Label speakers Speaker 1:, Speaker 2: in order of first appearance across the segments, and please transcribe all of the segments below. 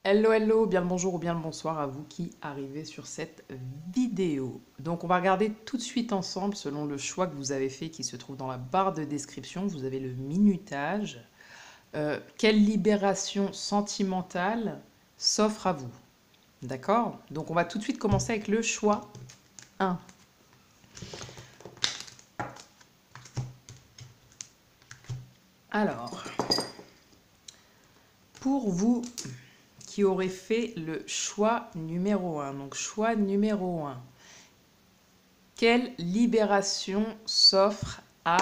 Speaker 1: Hello, hello, bien le bonjour ou bien le bonsoir à vous qui arrivez sur cette vidéo. Donc on va regarder tout de suite ensemble, selon le choix que vous avez fait qui se trouve dans la barre de description, vous avez le minutage. Quelle libération sentimentale s'offre à vous? D'accord? Donc on va tout de suite commencer avec le choix 1. Alors, pour vous qui aurez fait le choix numéro 1, donc choix numéro 1. Quelle libération s'offre à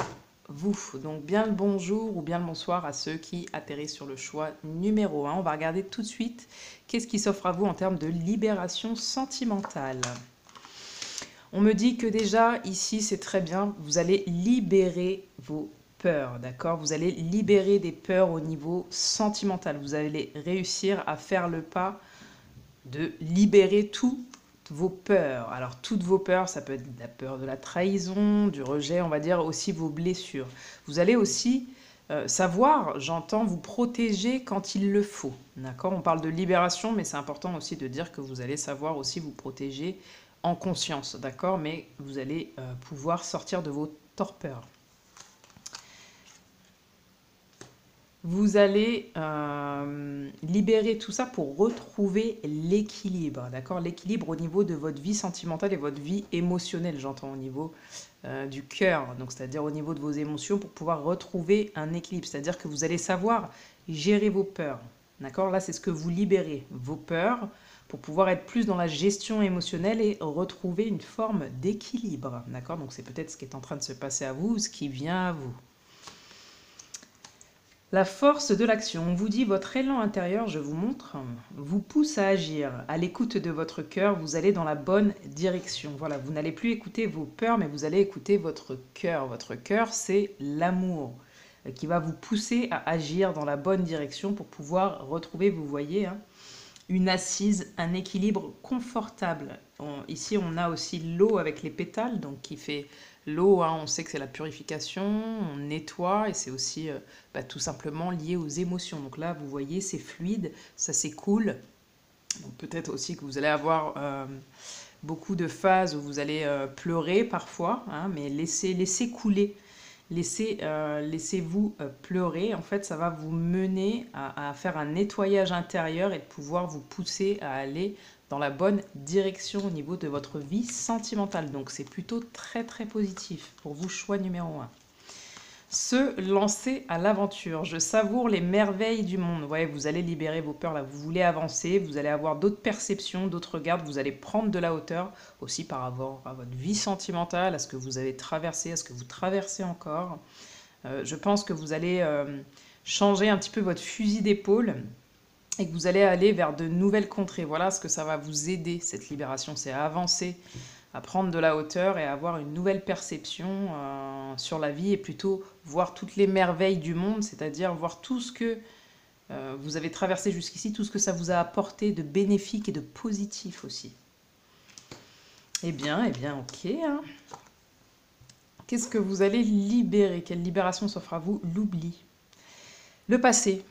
Speaker 1: vous? Donc bien le bonjour ou bien le bonsoir à ceux qui atterrissent sur le choix numéro 1. On va regarder tout de suite qu'est-ce qui s'offre à vous en termes de libération sentimentale. On me dit que déjà ici c'est très bien, vous allez libérer vos peurs, d'accord? Vous allez libérer des peurs au niveau sentimental. Vous allez réussir à faire le pas de libérer toutes vos peurs. Alors, toutes vos peurs, ça peut être la peur de la trahison, du rejet, on va dire aussi vos blessures. Vous allez aussi savoir, j'entends, vous protéger quand il le faut. D'accord? On parle de libération, mais c'est important aussi de dire que vous allez savoir aussi vous protéger en conscience. D'accord? Mais vous allez pouvoir sortir de vos torpeurs. Vous allez libérer tout ça pour retrouver l'équilibre, d'accord? L'équilibre au niveau de votre vie sentimentale et votre vie émotionnelle, j'entends, au niveau du cœur, donc c'est-à-dire au niveau de vos émotions pour pouvoir retrouver un équilibre. C'est-à-dire que vous allez savoir gérer vos peurs, d'accord? Là, c'est ce que vous libérez, vos peurs, pour pouvoir être plus dans la gestion émotionnelle et retrouver une forme d'équilibre, d'accord? Donc c'est peut-être ce qui est en train de se passer à vous, ce qui vient à vous. La force de l'action. On vous dit, votre élan intérieur, je vous montre, vous pousse à agir. À l'écoute de votre cœur, vous allez dans la bonne direction. Voilà, vous n'allez plus écouter vos peurs, mais vous allez écouter votre cœur. Votre cœur, c'est l'amour qui va vous pousser à agir dans la bonne direction pour pouvoir retrouver, vous voyez, hein, une assise, un équilibre confortable. Ici, on a aussi l'eau avec les pétales, donc qui fait l'eau, hein, on sait que c'est la purification, on nettoie, et c'est aussi tout simplement lié aux émotions. Donc là, vous voyez, c'est fluide, ça s'écoule. Donc peut-être aussi que vous allez avoir beaucoup de phases où vous allez pleurer parfois, hein, mais laissez couler. Laissez-vous pleurer. En fait, ça va vous mener à faire un nettoyage intérieur et de pouvoir vous pousser à aller dans la bonne direction au niveau de votre vie sentimentale. Donc, c'est plutôt très, très positif pour vous, choix numéro 1. Se lancer à l'aventure. Je savoure les merveilles du monde. Ouais, vous allez libérer vos peurs là. Vous voulez avancer, vous allez avoir d'autres perceptions, d'autres regards. Vous allez prendre de la hauteur aussi par rapport à votre vie sentimentale, à ce que vous avez traversé, à ce que vous traversez encore. Je pense que vous allez changer un petit peu votre fusil d'épaule et que vous allez aller vers de nouvelles contrées. Voilà ce que ça va vous aider, cette libération, c'est à avancer, à prendre de la hauteur et à avoir une nouvelle perception sur la vie et plutôt voir toutes les merveilles du monde, c'est-à-dire voir tout ce que vous avez traversé jusqu'ici, tout ce que ça vous a apporté de bénéfique et de positif aussi. Eh bien, ok. Hein. Qu'est-ce que vous allez libérer? Quelle libération s'offre à vous? L'oubli. Le passé.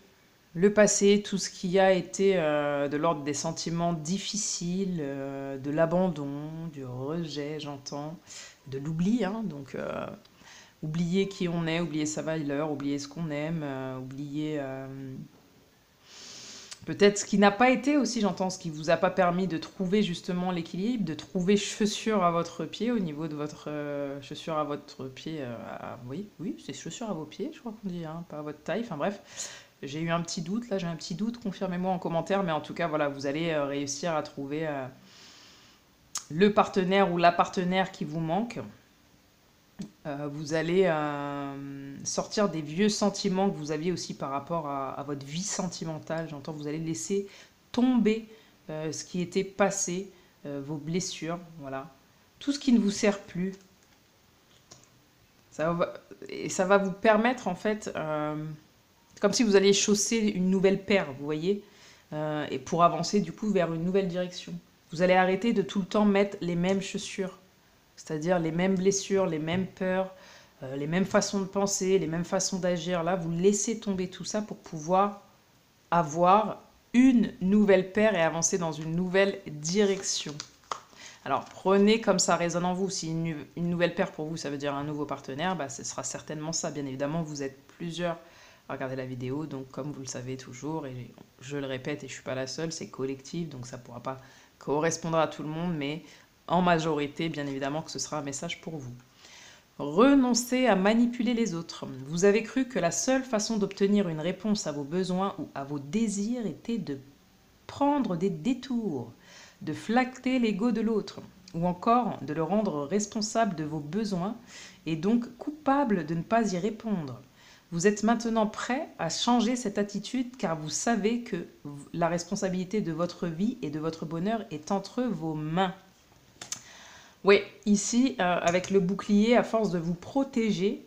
Speaker 1: Le passé, tout ce qui a été de l'ordre des sentiments difficiles, de l'abandon, du rejet, j'entends, de l'oubli. Hein, donc, oublier qui on est, oublier sa valeur, oublier ce qu'on aime, oublier peut-être ce qui n'a pas été aussi, j'entends, ce qui vous a pas permis de trouver justement l'équilibre, de trouver chaussures à votre pied au niveau de votre chaussure à votre pied. Oui, oui, c'est chaussures à vos pieds, je crois qu'on dit, hein, pas à votre taille. Enfin bref, j'ai eu un petit doute, là j'ai un petit doute, confirmez-moi en commentaire, mais en tout cas, voilà, vous allez réussir à trouver le partenaire ou la partenaire qui vous manque. Vous allez sortir des vieux sentiments que vous aviez aussi par rapport à votre vie sentimentale. J'entends, vous allez laisser tomber ce qui était passé, vos blessures, voilà. Tout ce qui ne vous sert plus. Et ça va vous permettre, en fait, comme si vous alliez chausser une nouvelle paire, vous voyez, et pour avancer, du coup, vers une nouvelle direction. Vous allez arrêter de tout le temps mettre les mêmes chaussures. C'est-à-dire les mêmes blessures, les mêmes peurs, les mêmes façons de penser, les mêmes façons d'agir. Là, vous laissez tomber tout ça pour pouvoir avoir une nouvelle paire et avancer dans une nouvelle direction. Alors, prenez comme ça résonne en vous. Si une nouvelle paire pour vous, ça veut dire un nouveau partenaire, bah, ce sera certainement ça. Bien évidemment, vous êtes plusieurs à regarder la vidéo. Donc, comme vous le savez toujours, et je le répète, et je ne suis pas la seule, c'est collectif. Donc, ça ne pourra pas correspondre à tout le monde. Mais en majorité, bien évidemment, que ce sera un message pour vous. Renoncez à manipuler les autres. Vous avez cru que la seule façon d'obtenir une réponse à vos besoins ou à vos désirs était de prendre des détours, de flatter l'ego de l'autre, ou encore de le rendre responsable de vos besoins et donc coupable de ne pas y répondre. Vous êtes maintenant prêt à changer cette attitude car vous savez que la responsabilité de votre vie et de votre bonheur est entre vos mains. Oui, ici, avec le bouclier, à force de vous protéger,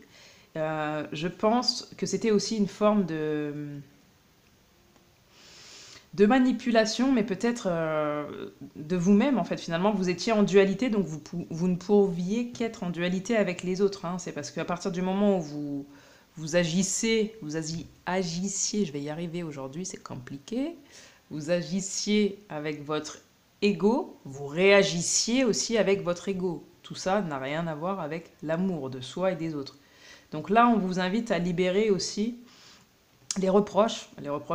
Speaker 1: je pense que c'était aussi une forme de manipulation, mais peut-être de vous-même, en fait. Finalement, vous étiez en dualité, donc vous ne pouviez qu'être en dualité avec les autres. Hein. C'est parce qu'à partir du moment où vous agissiez, je vais y arriver aujourd'hui, c'est compliqué, vous agissiez avec votre ego, vous réagissiez aussi avec votre ego. Tout ça n'a rien à voir avec l'amour de soi et des autres. Donc là, on vous invite à libérer aussi les reproches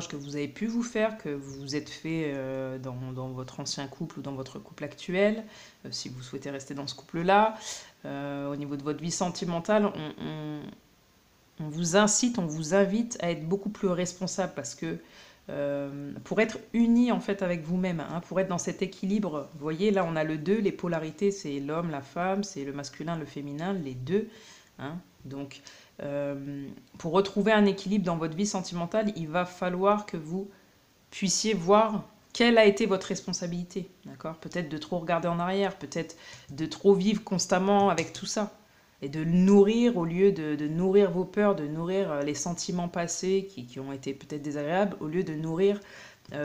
Speaker 1: que vous avez pu vous faire, que vous vous êtes fait dans votre ancien couple ou dans votre couple actuel, si vous souhaitez rester dans ce couple-là. Au niveau de votre vie sentimentale, on vous incite, on vous invite à être beaucoup plus responsable parce que pour être uni en fait avec vous-même, hein, pour être dans cet équilibre, vous voyez là on a le 2, les polarités c'est l'homme, la femme, c'est le masculin, le féminin, les deux. Hein, donc pour retrouver un équilibre dans votre vie sentimentale, il va falloir que vous puissiez voir quelle a été votre responsabilité. D'accord ? Peut-être de trop regarder en arrière, peut-être de trop vivre constamment avec tout ça. Et de le nourrir au lieu de nourrir vos peurs, de nourrir les sentiments passés qui ont été peut-être désagréables, au lieu de nourrir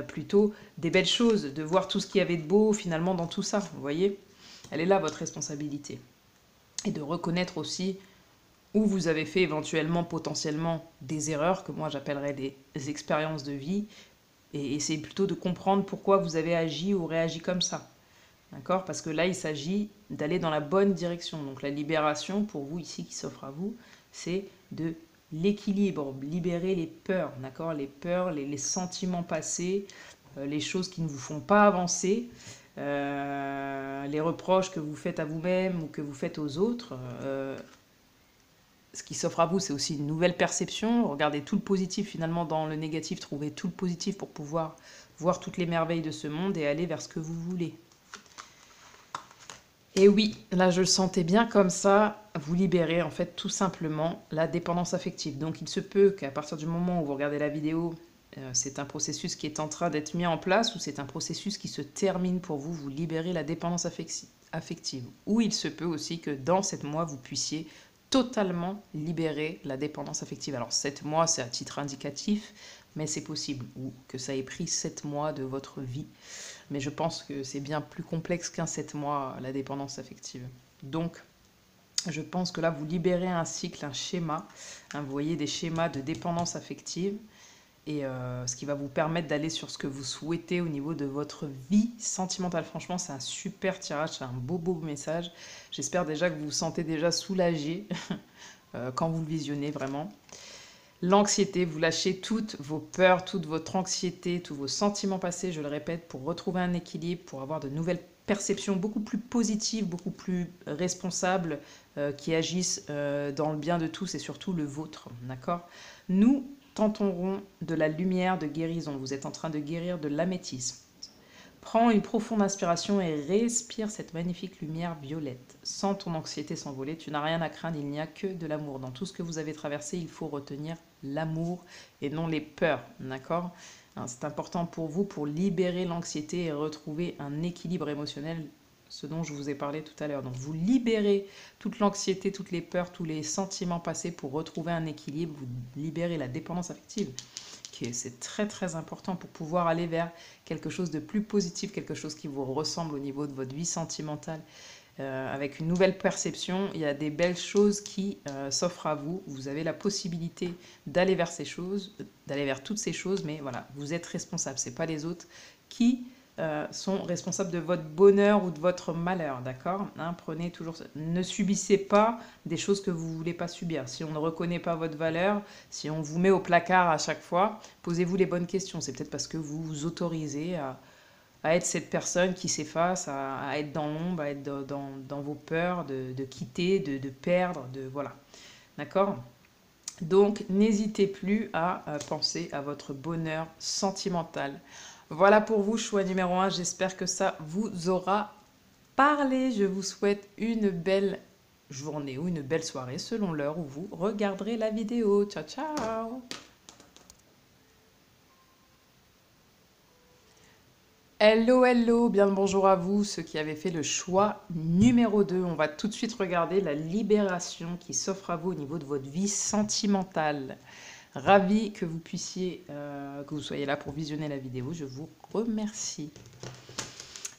Speaker 1: plutôt des belles choses, de voir tout ce qu'il y avait de beau finalement dans tout ça. Vous voyez ? Elle est là votre responsabilité. Et de reconnaître aussi où vous avez fait éventuellement, potentiellement, des erreurs, que moi j'appellerais des expériences de vie, et essayer plutôt de comprendre pourquoi vous avez agi ou réagi comme ça. D'accord ? Parce que là, il s'agit d'aller dans la bonne direction. Donc la libération, pour vous ici, qui s'offre à vous, c'est de l'équilibre, libérer les peurs, d'accord ? Les peurs, les sentiments passés, les choses qui ne vous font pas avancer, les reproches que vous faites à vous-même ou que vous faites aux autres. Ce qui s'offre à vous, c'est aussi une nouvelle perception. Regardez tout le positif finalement dans le négatif, trouvez tout le positif pour pouvoir voir toutes les merveilles de ce monde et aller vers ce que vous voulez. Et oui, là je le sentais bien comme ça, vous libérez en fait tout simplement la dépendance affective. Donc il se peut qu'à partir du moment où vous regardez la vidéo, c'est un processus qui est en train d'être mis en place ou c'est un processus qui se termine pour vous, vous libérez la dépendance affective. Ou il se peut aussi que dans 7 mois, vous puissiez totalement libérer la dépendance affective. Alors 7 mois, c'est à titre indicatif, mais c'est possible. Ou que ça ait pris 7 mois de votre vie. Mais je pense que c'est bien plus complexe qu'un 7 mois, la dépendance affective. Donc, je pense que là, vous libérez un cycle, un schéma. Hein, vous voyez des schémas de dépendance affective. Et ce qui va vous permettre d'aller sur ce que vous souhaitez au niveau de votre vie sentimentale. Franchement, c'est un super tirage, c'est un beau message. J'espère déjà que vous vous sentez déjà soulagé quand vous le visionnez, vraiment. L'anxiété, vous lâchez toutes vos peurs, toute votre anxiété, tous vos sentiments passés, je le répète, pour retrouver un équilibre, pour avoir de nouvelles perceptions beaucoup plus positives, beaucoup plus responsables, qui agissent dans le bien de tous et surtout le vôtre, d'accord ? Nous tenterons de la lumière de guérison. Vous êtes en train de guérir de l'améthyste. Prends une profonde inspiration et respire cette magnifique lumière violette. Sens ton anxiété s'envoler, tu n'as rien à craindre, il n'y a que de l'amour. Dans tout ce que vous avez traversé, il faut retenir l'amour et non les peurs, d'accord ? C'est important pour vous pour libérer l'anxiété et retrouver un équilibre émotionnel, ce dont je vous ai parlé tout à l'heure. Donc vous libérez toute l'anxiété, toutes les peurs, tous les sentiments passés pour retrouver un équilibre, vous libérez la dépendance affective. C'est très important pour pouvoir aller vers quelque chose de plus positif, quelque chose qui vous ressemble au niveau de votre vie sentimentale. avec une nouvelle perception. Il y a des belles choses qui s'offrent à vous. Vous avez la possibilité d'aller vers ces choses, d'aller vers toutes ces choses, mais voilà, vous êtes responsable. C'est pas les autres qui sont responsables de votre bonheur ou de votre malheur, d'accord, hein, prenez toujours, ne subissez pas des choses que vous voulez pas subir. Si on ne reconnaît pas votre valeur, si on vous met au placard à chaque fois, posez-vous les bonnes questions. C'est peut-être parce que vous vous autorisez à être cette personne qui s'efface, à être dans l'ombre, à être dans vos peurs de quitter, de perdre, voilà. D'accord? Donc, n'hésitez plus à penser à votre bonheur sentimental. Voilà pour vous, choix numéro 1. J'espère que ça vous aura parlé. Je vous souhaite une belle journée ou une belle soirée selon l'heure où vous regarderez la vidéo. Ciao, ciao! Hello, hello, bien le bonjour à vous, ceux qui avaient fait le choix numéro 2. On va tout de suite regarder la libération qui s'offre à vous au niveau de votre vie sentimentale. Ravi que vous puissiez, que vous soyez là pour visionner la vidéo. Je vous remercie.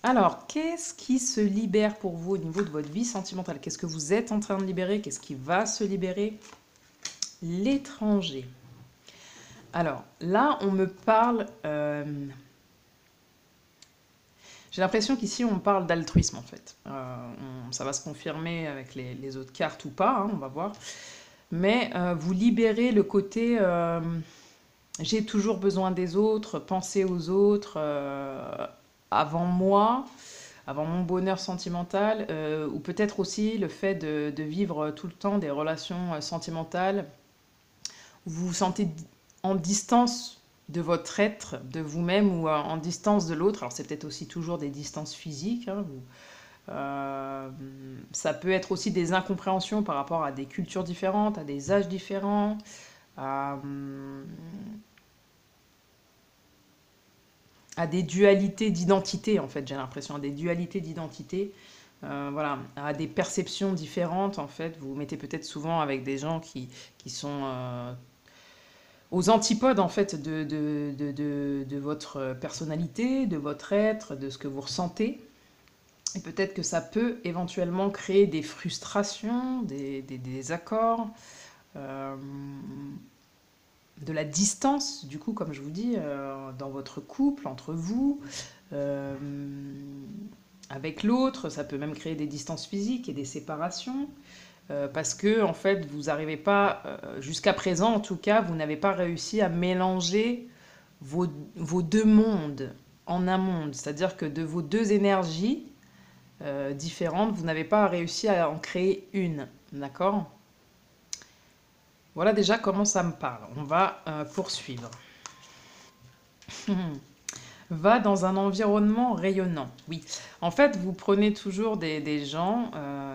Speaker 1: Alors, qu'est-ce qui se libère pour vous au niveau de votre vie sentimentale? Qu'est-ce que vous êtes en train de libérer? Qu'est-ce qui va se libérer? L'étranger. Alors, là, on me parle... J'ai l'impression qu'ici, on parle d'altruisme, en fait. Ça va se confirmer avec les autres cartes ou pas, hein, on va voir. Mais vous libérez le côté j'ai toujours besoin des autres, penser aux autres avant moi, avant mon bonheur sentimental, ou peut-être aussi le fait de vivre tout le temps des relations sentimentales où vous vous sentez en distance de votre être, de vous-même, ou en distance de l'autre. Alors c'est peut-être aussi toujours des distances physiques, hein, ça peut être aussi des incompréhensions par rapport à des cultures différentes, à des âges différents, à des dualités d'identité, en fait, j'ai l'impression, à des dualités d'identité, voilà, à des perceptions différentes, en fait. Vous vous mettez peut-être souvent avec des gens qui sont aux antipodes, en fait, de votre personnalité, de votre être, de ce que vous ressentez. Et peut-être que ça peut éventuellement créer des frustrations, des désaccords, de la distance, du coup, comme je vous dis, dans votre couple, entre vous, avec l'autre. Ça peut même créer des distances physiques et des séparations. Parce que, en fait, vous n'arrivez pas, jusqu'à présent en tout cas, vous n'avez pas réussi à mélanger vos deux mondes en un monde. C'est-à-dire que de vos deux énergies, différentes, vous n'avez pas réussi à en créer une, d'accord? Voilà déjà comment ça me parle. On va poursuivre. Va dans un environnement rayonnant. Oui, en fait, vous prenez toujours des gens,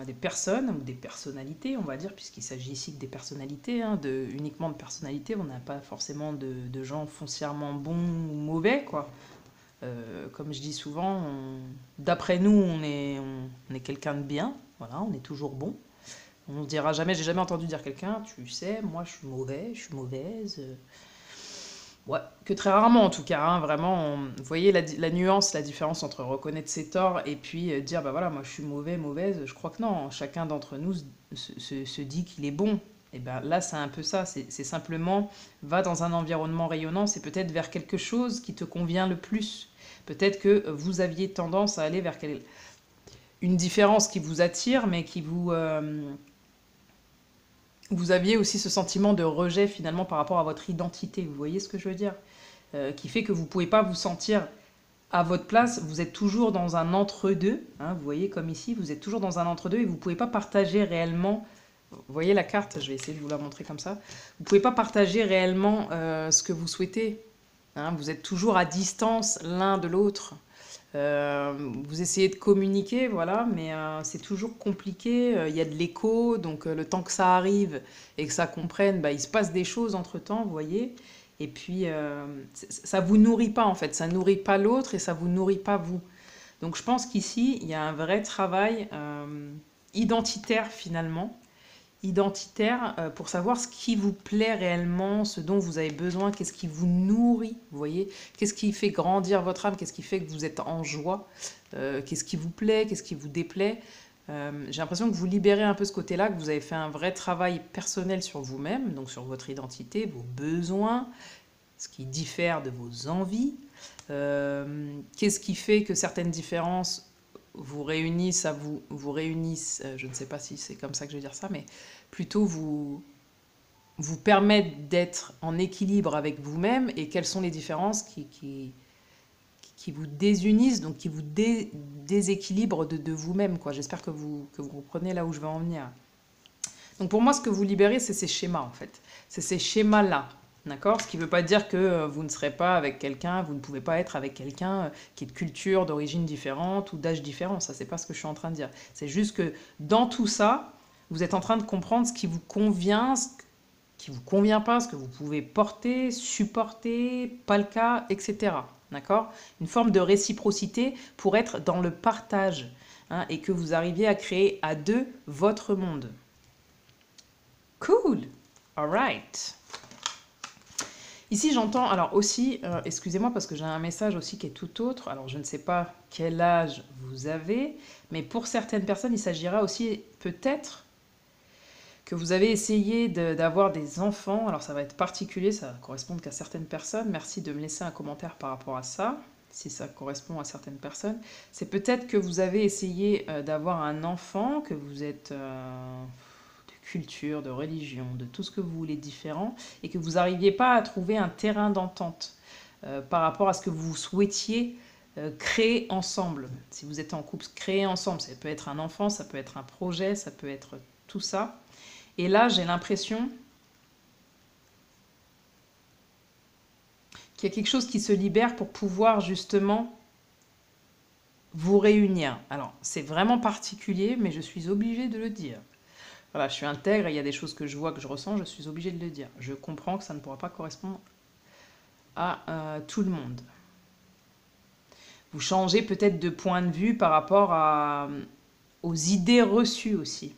Speaker 1: des personnes ou des personnalités, on va dire, puisqu'il s'agit ici que des personnalités, hein, uniquement de personnalités. On n'a pas forcément de gens foncièrement bons ou mauvais, quoi. Comme je dis souvent, d'après nous, on est quelqu'un de bien, voilà, on est toujours bon. On ne dira jamais, j'ai jamais entendu dire quelqu'un, tu sais, moi je suis mauvais, je suis mauvaise. Ouais, que très rarement en tout cas, hein, vraiment. Vous voyez la nuance, la différence entre reconnaître ses torts et puis dire, bah voilà, moi je suis mauvais, mauvaise. Je crois que non, chacun d'entre nous se dit qu'il est bon. Et ben là, c'est un peu ça, c'est simplement, va dans un environnement rayonnant, c'est peut-être vers quelque chose qui te convient le plus. Peut-être que vous aviez tendance à aller vers une différence qui vous attire, mais qui vous aviez aussi ce sentiment de rejet finalement par rapport à votre identité. Vous voyez ce que je veux dire? Qui fait que vous ne pouvez pas vous sentir à votre place. Vous êtes toujours dans un entre-deux. Hein, vous voyez comme ici, vous êtes toujours dans un entre-deux et vous ne pouvez pas partager réellement. Vous voyez la carte, je vais essayer de vous la montrer comme ça. Vous ne pouvez pas partager réellement ce que vous souhaitez. Hein, vous êtes toujours à distance l'un de l'autre. Vous essayez de communiquer, voilà, mais c'est toujours compliqué. Il y a de l'écho, donc le temps que ça arrive et que ça comprenne, bah, il se passe des choses entre-temps, vous voyez. Et puis, ça vous nourrit pas, en fait. Ça nourrit pas l'autre et ça vous nourrit pas vous. Donc, je pense qu'ici, il y a un vrai travail identitaire, finalement, identitaire pour savoir ce qui vous plaît réellement, ce dont vous avez besoin, qu'est-ce qui vous nourrit, vous voyez, qu'est-ce qui fait grandir votre âme, qu'est-ce qui fait que vous êtes en joie, qu'est-ce qui vous plaît, qu'est-ce qui vous déplaît. J'ai l'impression que vous libérez un peu ce côté-là, que vous avez fait un vrai travail personnel sur vous-même, donc sur votre identité, vos besoins, ce qui diffère de vos envies. Qu'est-ce qui fait que certaines différences vous réunissent vous réunissent, je ne sais pas si c'est comme ça que je vais dire ça, mais plutôt vous permettent d'être en équilibre avec vous-même, et quelles sont les différences qui vous désunissent, donc qui vous déséquilibrent de vous-même, quoi. J'espère que vous comprenez là où je veux en venir. Donc pour moi, ce que vous libérez, c'est ces schémas, en fait. C'est ces schémas-là, d'accord? Ce qui ne veut pas dire que vous ne serez pas avec quelqu'un, vous ne pouvez pas être avec quelqu'un qui est de culture, d'origine différente ou d'âge différent. Ça, c'est pas ce que je suis en train de dire. C'est juste que dans tout ça, vous êtes en train de comprendre ce qui vous convient, ce qui vous convient pas, ce que vous pouvez porter, supporter, pas le cas, etc. D'accord? Une forme de réciprocité pour être dans le partage, hein, et que vous arriviez à créer à deux votre monde. Cool! Alright. Ici, j'entends, alors aussi, excusez-moi parce que j'ai un message aussi qui est tout autre. Alors, je ne sais pas quel âge vous avez, mais pour certaines personnes, il s'agira aussi peut-être que vous avez essayé d'avoir des enfants. Alors, ça va être particulier, ça va correspondre qu'à certaines personnes. Merci de me laisser un commentaire par rapport à ça, si ça correspond à certaines personnes. C'est peut-être que vous avez essayé d'avoir un enfant, que vous êtes de culture, de religion, de tout ce que vous voulez différent, et que vous n'arriviez pas à trouver un terrain d'entente par rapport à ce que vous souhaitiez créer ensemble. Si vous êtes en couple, créer ensemble, ça peut être un enfant, ça peut être un projet, ça peut être tout ça. Et là, j'ai l'impression qu'il y a quelque chose qui se libère pour pouvoir justement vous réunir. Alors, c'est vraiment particulier, mais je suis obligée de le dire. Voilà, je suis intègre, il y a des choses que je vois, que je ressens, je suis obligée de le dire. Je comprends que ça ne pourra pas correspondre à tout le monde. Vous changez peut-être de point de vue par rapport aux idées reçues aussi.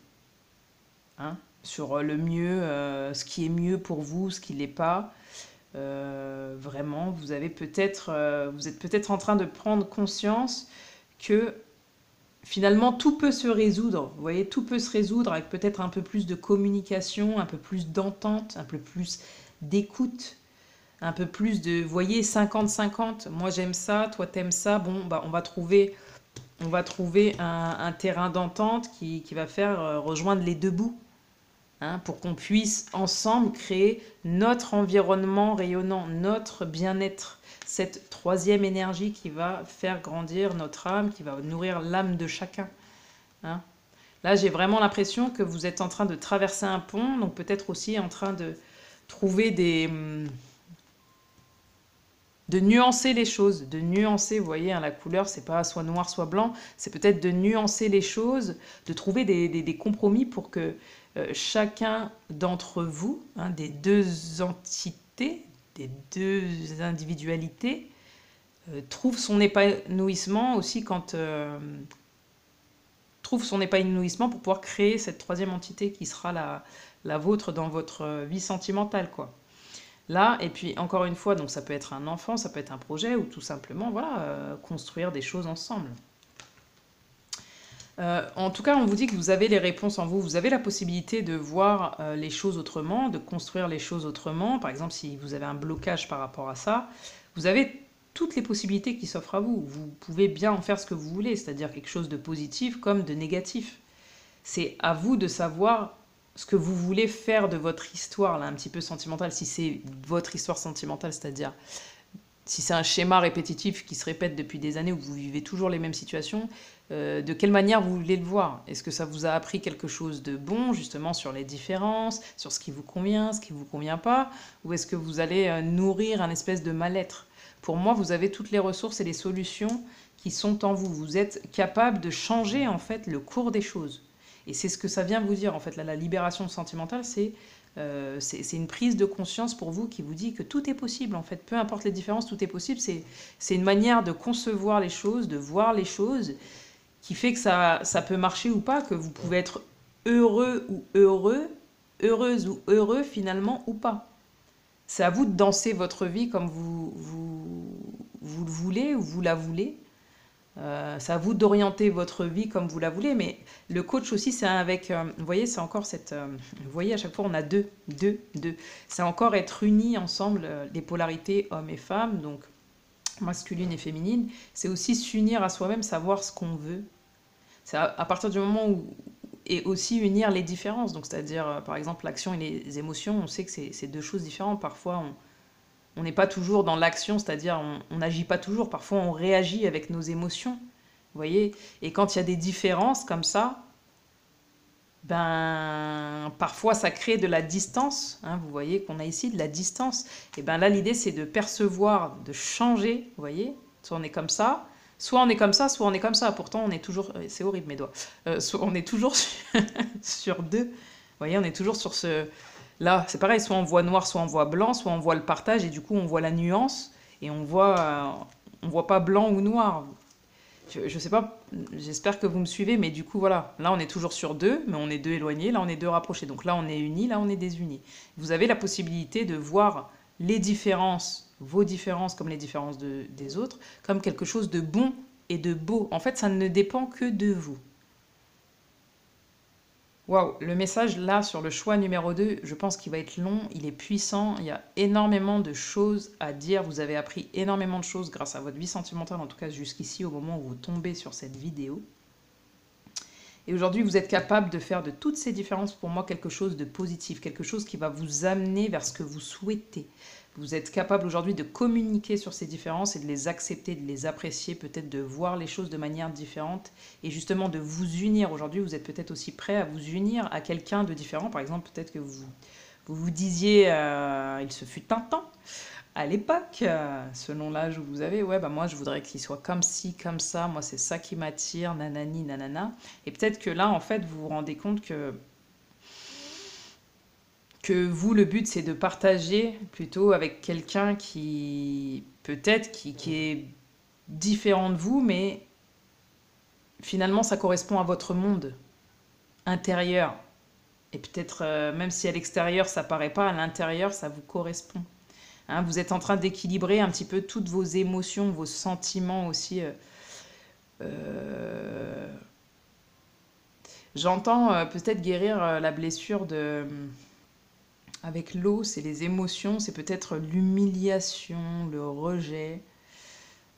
Speaker 1: Hein, sur le mieux, ce qui est mieux pour vous, ce qui ne l'est pas. Vraiment, vous êtes peut-être en train de prendre conscience que finalement tout peut se résoudre. Vous voyez, tout peut se résoudre avec peut-être un peu plus de communication, un peu plus d'entente, un peu plus d'écoute, un peu plus de, vous voyez, 50-50. Moi j'aime ça, toi t'aimes ça. Bon, bah on va trouver un terrain d'entente qui va faire rejoindre les deux bouts. Hein, pour qu'on puisse ensemble créer notre environnement rayonnant, notre bien-être, cette troisième énergie qui va faire grandir notre âme, qui va nourrir l'âme de chacun. Hein. Là, j'ai vraiment l'impression que vous êtes en train de traverser un pont, donc peut-être aussi en train de trouver de nuancer les choses, de nuancer, vous voyez, hein, la couleur, c'est pas soit noir, soit blanc, c'est peut-être de nuancer les choses, de trouver des compromis pour que chacun d'entre vous, hein, des deux entités, des deux individualités, trouve son épanouissement aussi trouve son épanouissement pour pouvoir créer cette troisième entité qui sera la vôtre dans votre vie sentimentale, quoi. Là, et puis encore une fois, donc ça peut être un enfant, ça peut être un projet, ou tout simplement, voilà, construire des choses ensemble. En tout cas, on vous dit que vous avez les réponses en vous, vous avez la possibilité de voir les choses autrement, de construire les choses autrement. Par exemple, si vous avez un blocage par rapport à ça, vous avez toutes les possibilités qui s'offrent à vous. Vous pouvez bien en faire ce que vous voulez, c'est-à-dire quelque chose de positif comme de négatif. C'est à vous de savoir ce que vous voulez faire de votre histoire, là, un petit peu sentimentale, si c'est votre histoire sentimentale, c'est-à-dire si c'est un schéma répétitif qui se répète depuis des années où vous vivez toujours les mêmes situations, de quelle manière vous voulez le voir? Est-ce que ça vous a appris quelque chose de bon, justement, sur les différences, sur ce qui vous convient, ce qui ne vous convient pas? Ou est-ce que vous allez nourrir un espèce de mal-être? Pour moi, vous avez toutes les ressources et les solutions qui sont en vous. Vous êtes capable de changer, en fait, le cours des choses. Et c'est ce que ça vient vous dire, en fait. Là, la libération sentimentale, c'est une prise de conscience pour vous qui vous dit que tout est possible, en fait. Peu importe les différences, tout est possible. C'est une manière de concevoir les choses, de voir les choses, qui fait que ça peut marcher ou pas, que vous pouvez être heureux ou heureux, heureuse ou heureux finalement ou pas. C'est à vous de danser votre vie comme vous le voulez ou vous la voulez. C'est à vous d'orienter votre vie comme vous la voulez, mais le coach aussi, c'est avec, vous voyez, c'est encore cette, vous voyez, à chaque fois, on a deux. C'est encore être unis ensemble, les polarités hommes et femmes, donc masculine et féminine. C'est aussi s'unir à soi-même, savoir ce qu'on veut. C'est à partir du moment où, et aussi unir les différences, donc c'est-à-dire, par exemple, l'action et les émotions, on sait que c'est deux choses différentes. Parfois, on n'est pas toujours dans l'action, c'est-à-dire on n'agit pas toujours, parfois on réagit avec nos émotions, vous voyez. Et quand il y a des différences comme ça, ben parfois ça crée de la distance, hein, vous voyez qu'on a ici de la distance. Et ben là l'idée c'est de percevoir, de changer, vous voyez. Soit on est comme ça, soit on est comme ça, soit on est comme ça. Pourtant on est toujours, c'est horrible mes doigts, soit on est toujours sur deux, vous voyez, on est toujours sur ce, là, c'est pareil, soit on voit noir, soit on voit blanc, soit on voit le partage et du coup on voit la nuance et on voit pas blanc ou noir. Je sais pas, j'espère que vous me suivez, mais du coup voilà, là on est toujours sur deux, mais on est deux éloignés, là on est deux rapprochés. Donc là on est unis, là on est désunis. Vous avez la possibilité de voir les différences, vos différences comme les différences des autres, comme quelque chose de bon et de beau. En fait, ça ne dépend que de vous. Waouh, le message là sur le choix numéro 2, je pense qu'il va être long, il est puissant, il y a énormément de choses à dire, vous avez appris énormément de choses grâce à votre vie sentimentale, en tout cas jusqu'ici au moment où vous tombez sur cette vidéo. Et aujourd'hui, vous êtes capable de faire de toutes ces différences pour moi quelque chose de positif, quelque chose qui va vous amener vers ce que vous souhaitez. Vous êtes capable aujourd'hui de communiquer sur ces différences et de les accepter, de les apprécier, peut-être de voir les choses de manière différente et justement de vous unir. Aujourd'hui, vous êtes peut-être aussi prêt à vous unir à quelqu'un de différent. Par exemple, peut-être que vous disiez, il se fut un temps, à l'époque, selon l'âge où vous avez, ouais, bah moi je voudrais qu'il soit comme ci, comme ça, moi c'est ça qui m'attire, nanani, nanana. Et peut-être que là, en fait, vous vous rendez compte que vous, le but, c'est de partager plutôt avec quelqu'un qui, peut-être, qui est différent de vous, mais finalement, ça correspond à votre monde intérieur. Et peut-être, même si à l'extérieur, ça paraît pas, à l'intérieur, ça vous correspond. Hein, vous êtes en train d'équilibrer un petit peu toutes vos émotions, vos sentiments aussi. Euh, J'entends peut-être guérir la blessure de... Avec l'eau, c'est les émotions, c'est peut-être l'humiliation, le rejet,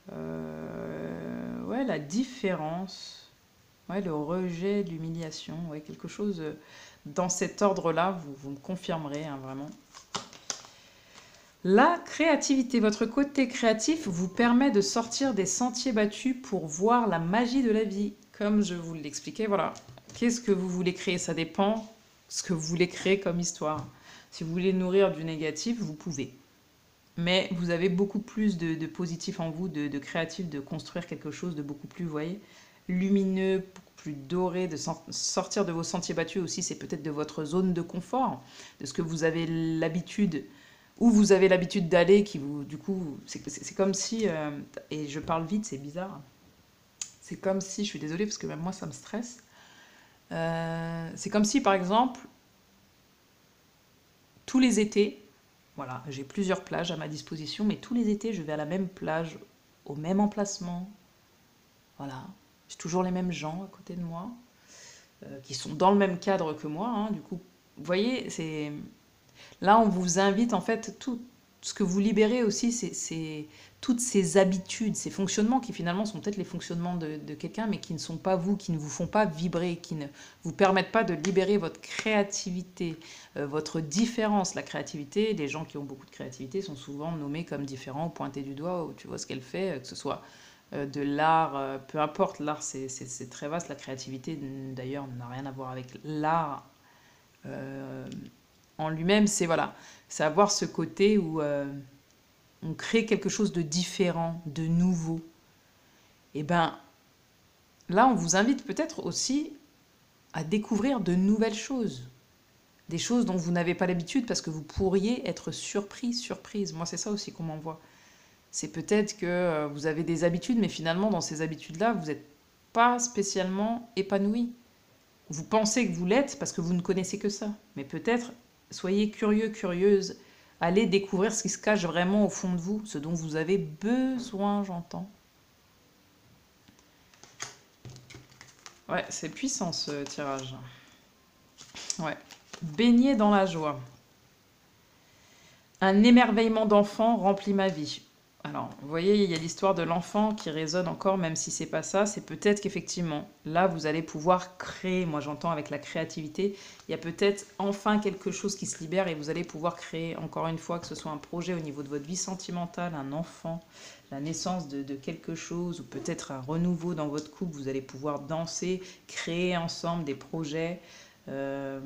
Speaker 1: ouais, la différence, ouais, le rejet, l'humiliation, ouais, quelque chose dans cet ordre-là, vous me confirmerez, hein, vraiment. La créativité, votre côté créatif vous permet de sortir des sentiers battus pour voir la magie de la vie. Comme je vous l'expliquais, voilà. Qu'est-ce que vous voulez créer? Ça dépend ce que vous voulez créer comme histoire. Si vous voulez nourrir du négatif, vous pouvez. Mais vous avez beaucoup plus de positif en vous, de créatif, de construire quelque chose de beaucoup plus, vous voyez, lumineux, beaucoup plus doré, de sortir de vos sentiers battus aussi, c'est peut-être de votre zone de confort, de ce que vous avez l'habitude où vous avez l'habitude d'aller, qui vous, du coup, c'est comme si, et je parle vite, c'est bizarre, c'est comme si, je suis désolée parce que même moi ça me stresse, c'est comme si par exemple, tous les étés, voilà, j'ai plusieurs plages à ma disposition, mais tous les étés je vais à la même plage, au même emplacement, voilà, j'ai toujours les mêmes gens à côté de moi, qui sont dans le même cadre que moi, hein, du coup, vous voyez, c'est... Là, on vous invite, en fait, tout ce que vous libérez aussi, c'est toutes ces habitudes, ces fonctionnements qui finalement sont peut-être les fonctionnements de quelqu'un, mais qui ne sont pas vous, qui ne vous font pas vibrer, qui ne vous permettent pas de libérer votre créativité, votre différence. La créativité, les gens qui ont beaucoup de créativité sont souvent nommés comme différents, pointés du doigt, où tu vois ce qu'elle fait, que ce soit de l'art, peu importe, l'art c'est très vaste, la créativité d'ailleurs n'a rien à voir avec l'art. Euh, En lui-même, c'est voilà, c'est avoir ce côté où on crée quelque chose de différent, de nouveau. Et ben là, on vous invite peut-être aussi à découvrir de nouvelles choses, des choses dont vous n'avez pas l'habitude parce que vous pourriez être surpris, surprise. Moi, c'est ça aussi qu'on m'envoie. C'est peut-être que vous avez des habitudes, mais finalement, dans ces habitudes-là, vous n'êtes pas spécialement épanoui. Vous pensez que vous l'êtes parce que vous ne connaissez que ça. Mais peut-être, soyez curieux, curieuse. Allez découvrir ce qui se cache vraiment au fond de vous, ce dont vous avez besoin, j'entends. Ouais, c'est puissant ce tirage. Ouais. Baigner dans la joie. Un émerveillement d'enfant remplit ma vie. Alors, vous voyez, il y a l'histoire de l'enfant qui résonne encore, même si c'est pas ça. C'est peut-être qu'effectivement, là, vous allez pouvoir créer. Moi, j'entends avec la créativité, il y a peut-être enfin quelque chose qui se libère et vous allez pouvoir créer, encore une fois, que ce soit un projet au niveau de votre vie sentimentale, un enfant, la naissance de quelque chose, ou peut-être un renouveau dans votre couple. Vous allez pouvoir danser, créer ensemble des projets. Euh,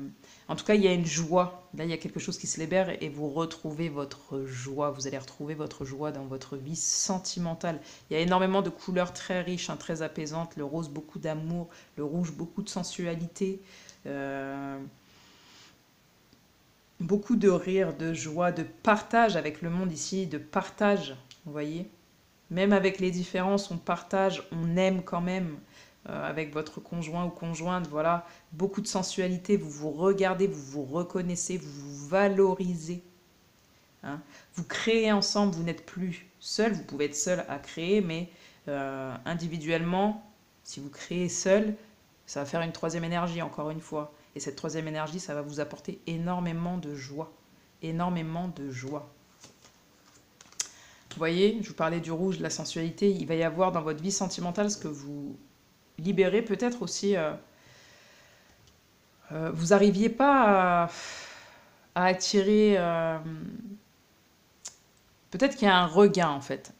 Speaker 1: En tout cas, il y a une joie. Là, il y a quelque chose qui se libère et vous retrouvez votre joie. Vous allez retrouver votre joie dans votre vie sentimentale. Il y a énormément de couleurs très riches, hein, très apaisantes. Le rose, beaucoup d'amour. Le rouge, beaucoup de sensualité. Euh, Beaucoup de rire, de joie, de partage avec le monde ici, de partage. Vous voyez? Même avec les différences, on partage, on aime quand même avec votre conjoint ou conjointe. Voilà, beaucoup de sensualité, vous vous regardez, vous vous reconnaissez, vous vous valorisez. Hein. Vous créez ensemble, vous n'êtes plus seul, vous pouvez être seul à créer, mais individuellement, si vous créez seul, ça va faire une troisième énergie, encore une fois. Et cette troisième énergie, ça va vous apporter énormément de joie. Énormément de joie. Vous voyez, je vous parlais du rouge, de la sensualité. Il va y avoir dans votre vie sentimentale ce que vous libérez peut-être aussi. Vous n'arriviez pas à attirer. Peut-être qu'il y a un regain en fait.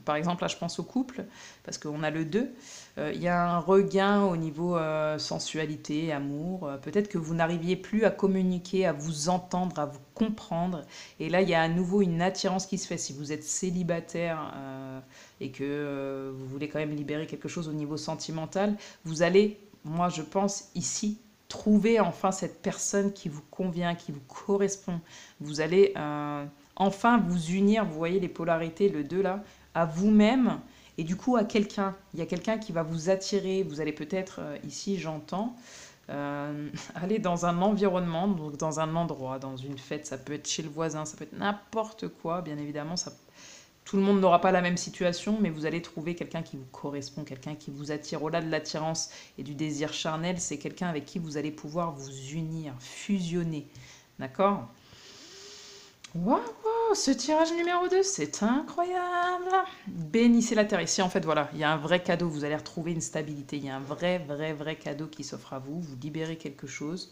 Speaker 1: Par exemple, là je pense au couple, parce qu'on a le 2. Il y a un regain au niveau sensualité, amour. Peut-être que vous n'arriviez plus à communiquer, à vous entendre, à vous comprendre. Et là, il y a à nouveau une attirance qui se fait. Si vous êtes célibataire et que vous voulez quand même libérer quelque chose au niveau sentimental, vous allez, moi je pense ici, trouver enfin cette personne qui vous convient, qui vous correspond. Vous allez enfin vous unir, vous voyez les polarités, le 2 là, à vous-même et du coup à quelqu'un. Il y a quelqu'un qui va vous attirer. Vous allez peut-être, ici j'entends, aller dans un environnement, donc dans un endroit, dans une fête, ça peut être chez le voisin, ça peut être n'importe quoi, bien évidemment, ça, tout le monde n'aura pas la même situation, mais vous allez trouver quelqu'un qui vous correspond, quelqu'un qui vous attire. Au-delà de l'attirance et du désir charnel, c'est quelqu'un avec qui vous allez pouvoir vous unir, fusionner. D'accord? Waouh, wow, ce tirage numéro 2, c'est incroyable. Bénissez la terre. Ici, en fait, voilà, il y a un vrai cadeau. Vous allez retrouver une stabilité. Il y a un vrai cadeau qui s'offre à vous. Vous libérez quelque chose.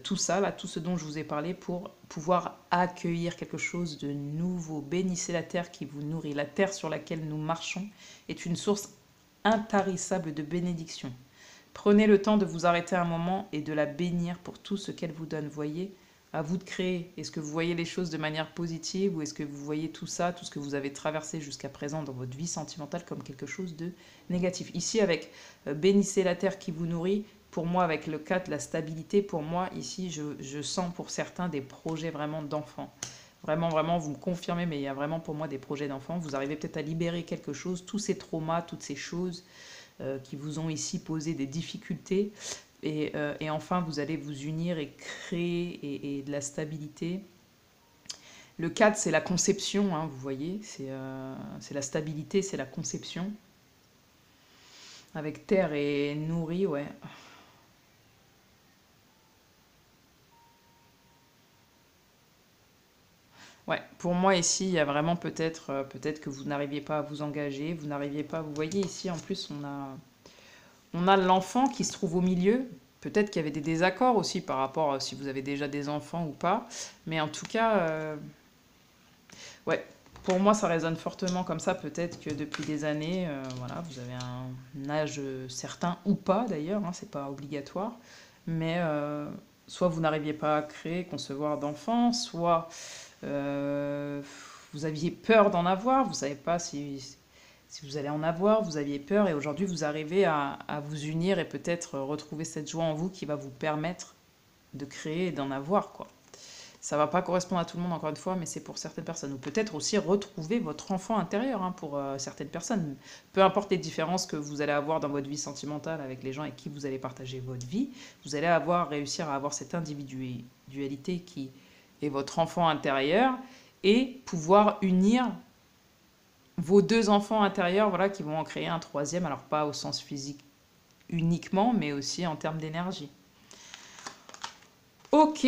Speaker 1: Tout ça, là, tout ce dont je vous ai parlé pour pouvoir accueillir quelque chose de nouveau. Bénissez la terre qui vous nourrit. La terre sur laquelle nous marchons est une source intarissable de bénédiction. Prenez le temps de vous arrêter un moment et de la bénir pour tout ce qu'elle vous donne. Voyez, à vous de créer. Est-ce que vous voyez les choses de manière positive ou est-ce que vous voyez tout ça, tout ce que vous avez traversé jusqu'à présent dans votre vie sentimentale comme quelque chose de négatif? Ici, avec bénissez la terre qui vous nourrit, pour moi, avec le 4, la stabilité, pour moi, ici, je sens pour certains des projets vraiment d'enfants. Vraiment, vous me confirmez, mais il y a vraiment pour moi des projets d'enfants. Vous arrivez peut-être à libérer quelque chose, tous ces traumas, toutes ces choses qui vous ont ici posé des difficultés. Et enfin, vous allez vous unir et créer et de la stabilité. Le 4, c'est la conception, hein, vous voyez, c'est la stabilité, c'est la conception. Avec terre et nourri, ouais. Ouais, pour moi ici, il y a vraiment peut-être que vous n'arriviez pas à vous engager, vous n'arriviez pas, vous voyez ici en plus on a l'enfant qui se trouve au milieu. Peut-être qu'il y avait des désaccords aussi par rapport à si vous avez déjà des enfants ou pas. Mais en tout cas, ouais, pour moi, ça résonne fortement comme ça. Peut-être que depuis des années, voilà, vous avez un âge certain ou pas d'ailleurs, hein, c'est pas obligatoire. Mais soit vous n'arriviez pas à créer, concevoir d'enfants, soit euh, vous aviez peur d'en avoir, vous ne savez pas si vous allez en avoir, vous aviez peur et aujourd'hui vous arrivez à vous unir et peut-être retrouver cette joie en vous qui va vous permettre de créer et d'en avoir, quoi. Ça va pas correspondre à tout le monde encore une fois, mais c'est pour certaines personnes. Ou peut-être aussi retrouver votre enfant intérieur, hein, pour certaines personnes. Peu importe les différences que vous allez avoir dans votre vie sentimentale avec les gens avec qui vous allez partager votre vie, vous allez réussir à avoir cette individualité qui est votre enfant intérieur et pouvoir unir vos deux enfants intérieurs, voilà, qui vont en créer un troisième, alors pas au sens physique uniquement, mais aussi en termes d'énergie. Ok,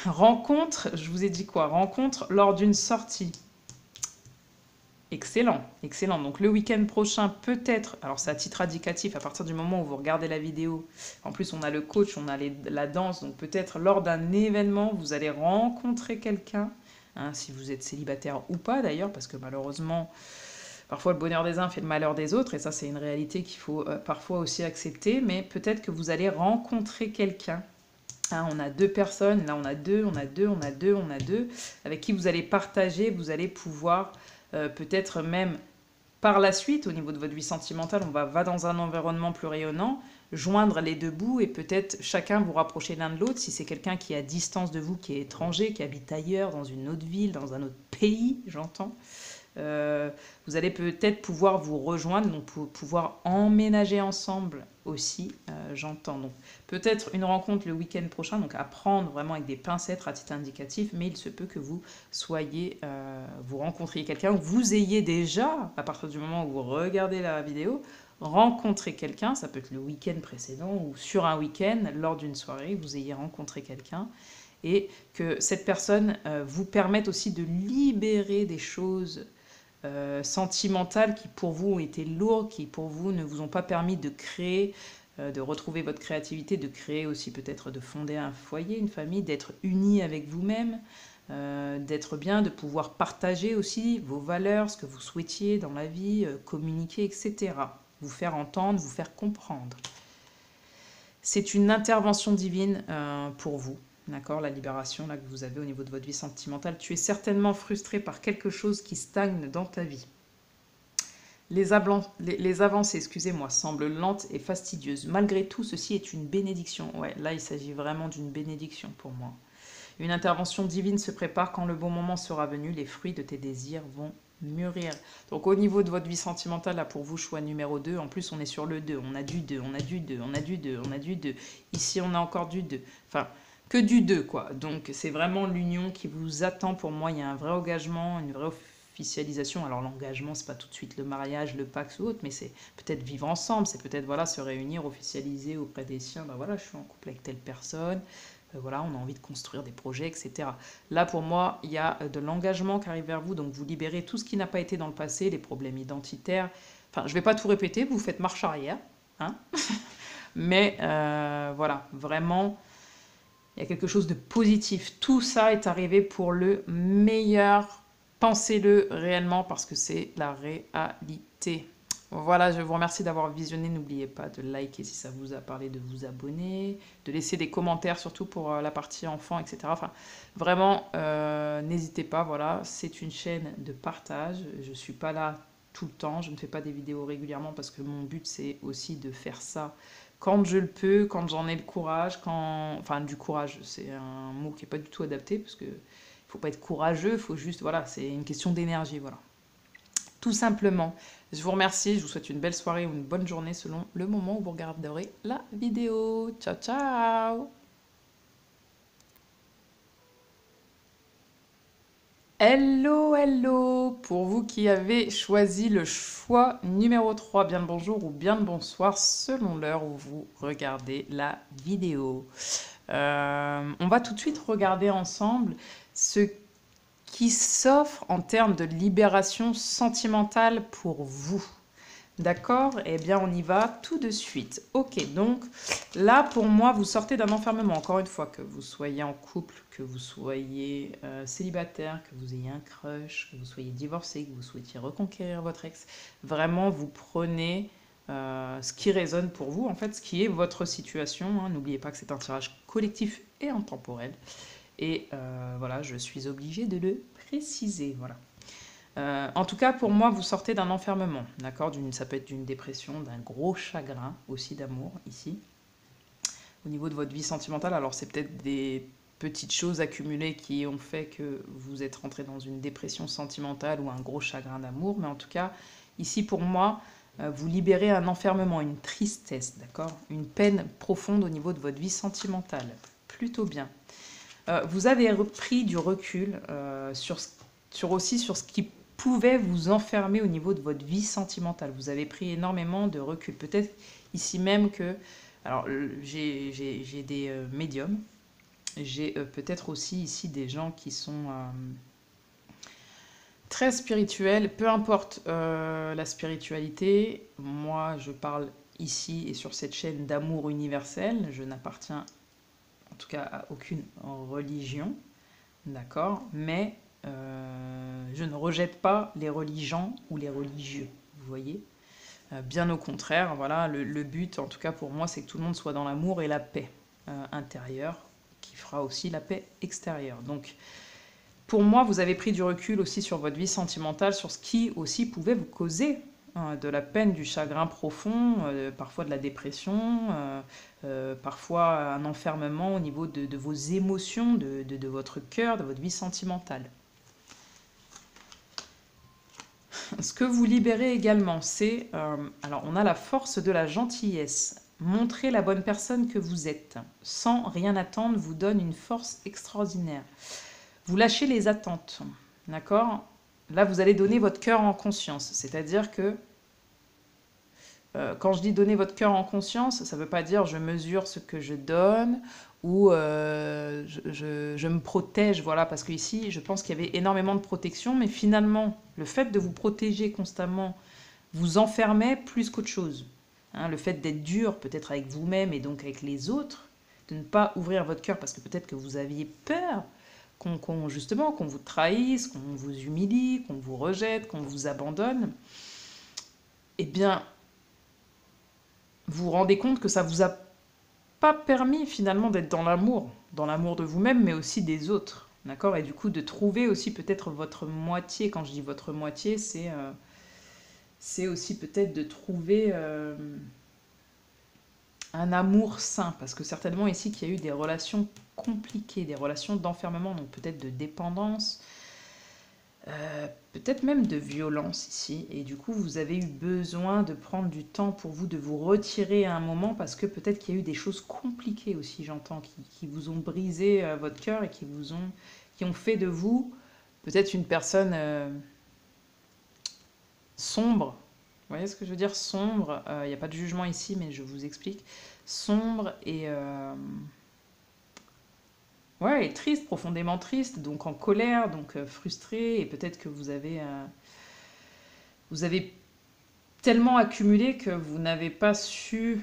Speaker 1: rencontre, je vous ai dit quoi? Rencontre lors d'une sortie. Excellent, excellent. Donc le week-end prochain, peut-être, alors c'est à titre indicatif, à partir du moment où vous regardez la vidéo, en plus on a le coach, on a la danse, donc peut-être lors d'un événement, vous allez rencontrer quelqu'un, hein, si vous êtes célibataire ou pas d'ailleurs, parce que malheureusement, parfois le bonheur des uns fait le malheur des autres, et ça c'est une réalité qu'il faut parfois aussi accepter, mais peut-être que vous allez rencontrer quelqu'un. Hein, on a deux personnes, là on a deux, avec qui vous allez partager, vous allez pouvoir peut-être même par la suite, au niveau de votre vie sentimentale, on va dans un environnement plus rayonnant, joindre les deux bouts et peut-être chacun vous rapprocher l'un de l'autre. Si c'est quelqu'un qui est à distance de vous, qui est étranger, qui habite ailleurs, dans une autre ville, dans un autre pays, j'entends, vous allez peut-être pouvoir vous rejoindre, donc pouvoir emménager ensemble aussi, j'entends. Donc peut-être une rencontre le week-end prochain, donc à prendre vraiment avec des pincettes à titre indicatif, mais il se peut que vous soyez, vous rencontriez quelqu'un, ou vous ayez déjà, à partir du moment où vous regardez la vidéo, rencontré quelqu'un, ça peut être le week-end précédent ou sur un week-end, lors d'une soirée, vous ayez rencontré quelqu'un, et que cette personne vous permette aussi de libérer des choses sentimentales qui pour vous ont été lourdes, qui pour vous ne vous ont pas permis de créer, de retrouver votre créativité, de créer aussi peut-être de fonder un foyer, une famille, d'être uni avec vous-même, d'être bien, de pouvoir partager aussi vos valeurs, ce que vous souhaitiez dans la vie, communiquer, etc. Vous faire entendre, vous faire comprendre. C'est une intervention divine pour vous. D'accord, la libération là, que vous avez au niveau de votre vie sentimentale. Tu es certainement frustré par quelque chose qui stagne dans ta vie. Les avancées, excusez-moi, semblent lentes et fastidieuses. Malgré tout, ceci est une bénédiction. Ouais, là, il s'agit vraiment d'une bénédiction pour moi. Une intervention divine se prépare. Quand le bon moment sera venu, les fruits de tes désirs vont mûrir. Donc au niveau de votre vie sentimentale, là pour vous, choix numéro 2. En plus, on est sur le 2. On a du 2, on a du 2, on a du 2, on a du 2. Ici, on a encore du 2. Enfin, que du 2, quoi. Donc c'est vraiment l'union qui vous attend. Pour moi, il y a un vrai engagement, une vraie officialisation. Alors l'engagement, c'est pas tout de suite le mariage, le Pacs ou autre, mais c'est peut-être vivre ensemble, c'est peut-être voilà, se réunir, officialiser auprès des siens. Ben voilà, je suis en couple avec telle personne. Voilà, on a envie de construire des projets, etc. Là, pour moi, il y a de l'engagement qui arrive vers vous, donc vous libérez tout ce qui n'a pas été dans le passé, les problèmes identitaires. Enfin, je ne vais pas tout répéter, vous faites marche arrière, hein. Mais voilà, vraiment, il y a quelque chose de positif. Tout ça est arrivé pour le meilleur. Pensez-le réellement parce que c'est la réalité. Voilà, je vous remercie d'avoir visionné. N'oubliez pas de liker si ça vous a parlé, de vous abonner, de laisser des commentaires, surtout pour la partie enfant, etc. Enfin, vraiment, n'hésitez pas, voilà, c'est une chaîne de partage. Je ne suis pas là tout le temps, je ne fais pas des vidéos régulièrement parce que mon but, c'est aussi de faire ça quand je le peux, quand j'en ai le courage, Enfin, du courage, c'est un mot qui n'est pas du tout adapté, parce que il ne faut pas être courageux, il faut juste... Voilà, c'est une question d'énergie, voilà. Tout simplement. Je vous remercie, je vous souhaite une belle soirée ou une bonne journée selon le moment où vous regarderez la vidéo. Ciao, ciao! Hello, hello! Pour vous qui avez choisi le choix numéro 3, bien le bonjour ou bien le bonsoir, selon l'heure où vous regardez la vidéo. On va tout de suite regarder ensemble ce qui s'offre en termes de libération sentimentale pour vous. D'accord? Eh bien, on y va tout de suite. Ok, donc là, pour moi, vous sortez d'un enfermement. Encore une fois, que vous soyez en couple, que vous soyez célibataire, que vous ayez un crush, que vous soyez divorcé, que vous souhaitiez reconquérir votre ex. Vraiment, vous prenez ce qui résonne pour vous, en fait, ce qui est votre situation. Hein. N'oubliez pas que c'est un tirage collectif et intemporel. Et voilà, je suis obligée de le préciser. Voilà. En tout cas, pour moi, vous sortez d'un enfermement, d'accord? Ça peut être d'une dépression, d'un gros chagrin aussi d'amour, ici. Au niveau de votre vie sentimentale, alors c'est peut-être des petites choses accumulées qui ont fait que vous êtes rentré dans une dépression sentimentale ou un gros chagrin d'amour, mais en tout cas, ici, pour moi, vous libérez un enfermement, une tristesse, d'accord? Une peine profonde au niveau de votre vie sentimentale. Plutôt bien. Vous avez pris du recul sur ce qui pouvait vous enfermer au niveau de votre vie sentimentale. Vous avez pris énormément de recul. Peut-être ici même que... Alors, j'ai des médiums. J'ai peut-être aussi ici des gens qui sont très spirituels. Peu importe la spiritualité. Moi, je parle ici et sur cette chaîne d'amour universel. Je n'appartiens en tout cas à aucune religion. D'accord? Mais je ne rejette pas les religions ou les religieux. Vous voyez? Bien au contraire, voilà, le but, en tout cas pour moi, c'est que tout le monde soit dans l'amour et la paix intérieure, qui fera aussi la paix extérieure. Donc, pour moi, vous avez pris du recul aussi sur votre vie sentimentale, sur ce qui aussi pouvait vous causer de la peine, du chagrin profond, parfois de la dépression, parfois un enfermement au niveau de vos émotions, de votre cœur, de votre vie sentimentale. Ce que vous libérez également, c'est... alors, on a la force de la gentillesse. Montrer la bonne personne que vous êtes, sans rien attendre, vous donne une force extraordinaire. Vous lâchez les attentes, d'accord? Là, vous allez donner votre cœur en conscience. C'est-à-dire que, quand je dis donner votre cœur en conscience, ça ne veut pas dire je mesure ce que je donne ou je me protège, voilà, parce qu'ici, je pense qu'il y avait énormément de protection, mais finalement, le fait de vous protéger constamment vous enfermait plus qu'autre chose. Hein, le fait d'être dur, peut-être avec vous-même et donc avec les autres, de ne pas ouvrir votre cœur parce que peut-être que vous aviez peur justement, qu'on vous trahisse, qu'on vous humilie, qu'on vous rejette, qu'on vous abandonne, eh bien, vous vous rendez compte que ça vous a pas permis finalement d'être dans l'amour de vous-même, mais aussi des autres, d'accord? Et du coup, de trouver aussi peut-être votre moitié. Quand je dis votre moitié, c'est aussi peut-être de trouver un amour sain, parce que certainement ici qu'il y a eu des relations compliquées, des relations d'enfermement, donc peut-être de dépendance, peut-être même de violence ici, et du coup vous avez eu besoin de prendre du temps pour vous, de vous retirer à un moment, parce que peut-être qu'il y a eu des choses compliquées aussi, j'entends, qui vous ont brisé votre cœur et qui ont fait de vous peut-être une personne sombre. Vous voyez ce que je veux dire? Sombre, il n'y a pas de jugement ici, mais je vous explique. Sombre et... ouais, et triste, profondément triste, donc en colère, donc frustré, et peut-être que vous avez tellement accumulé que vous n'avez pas su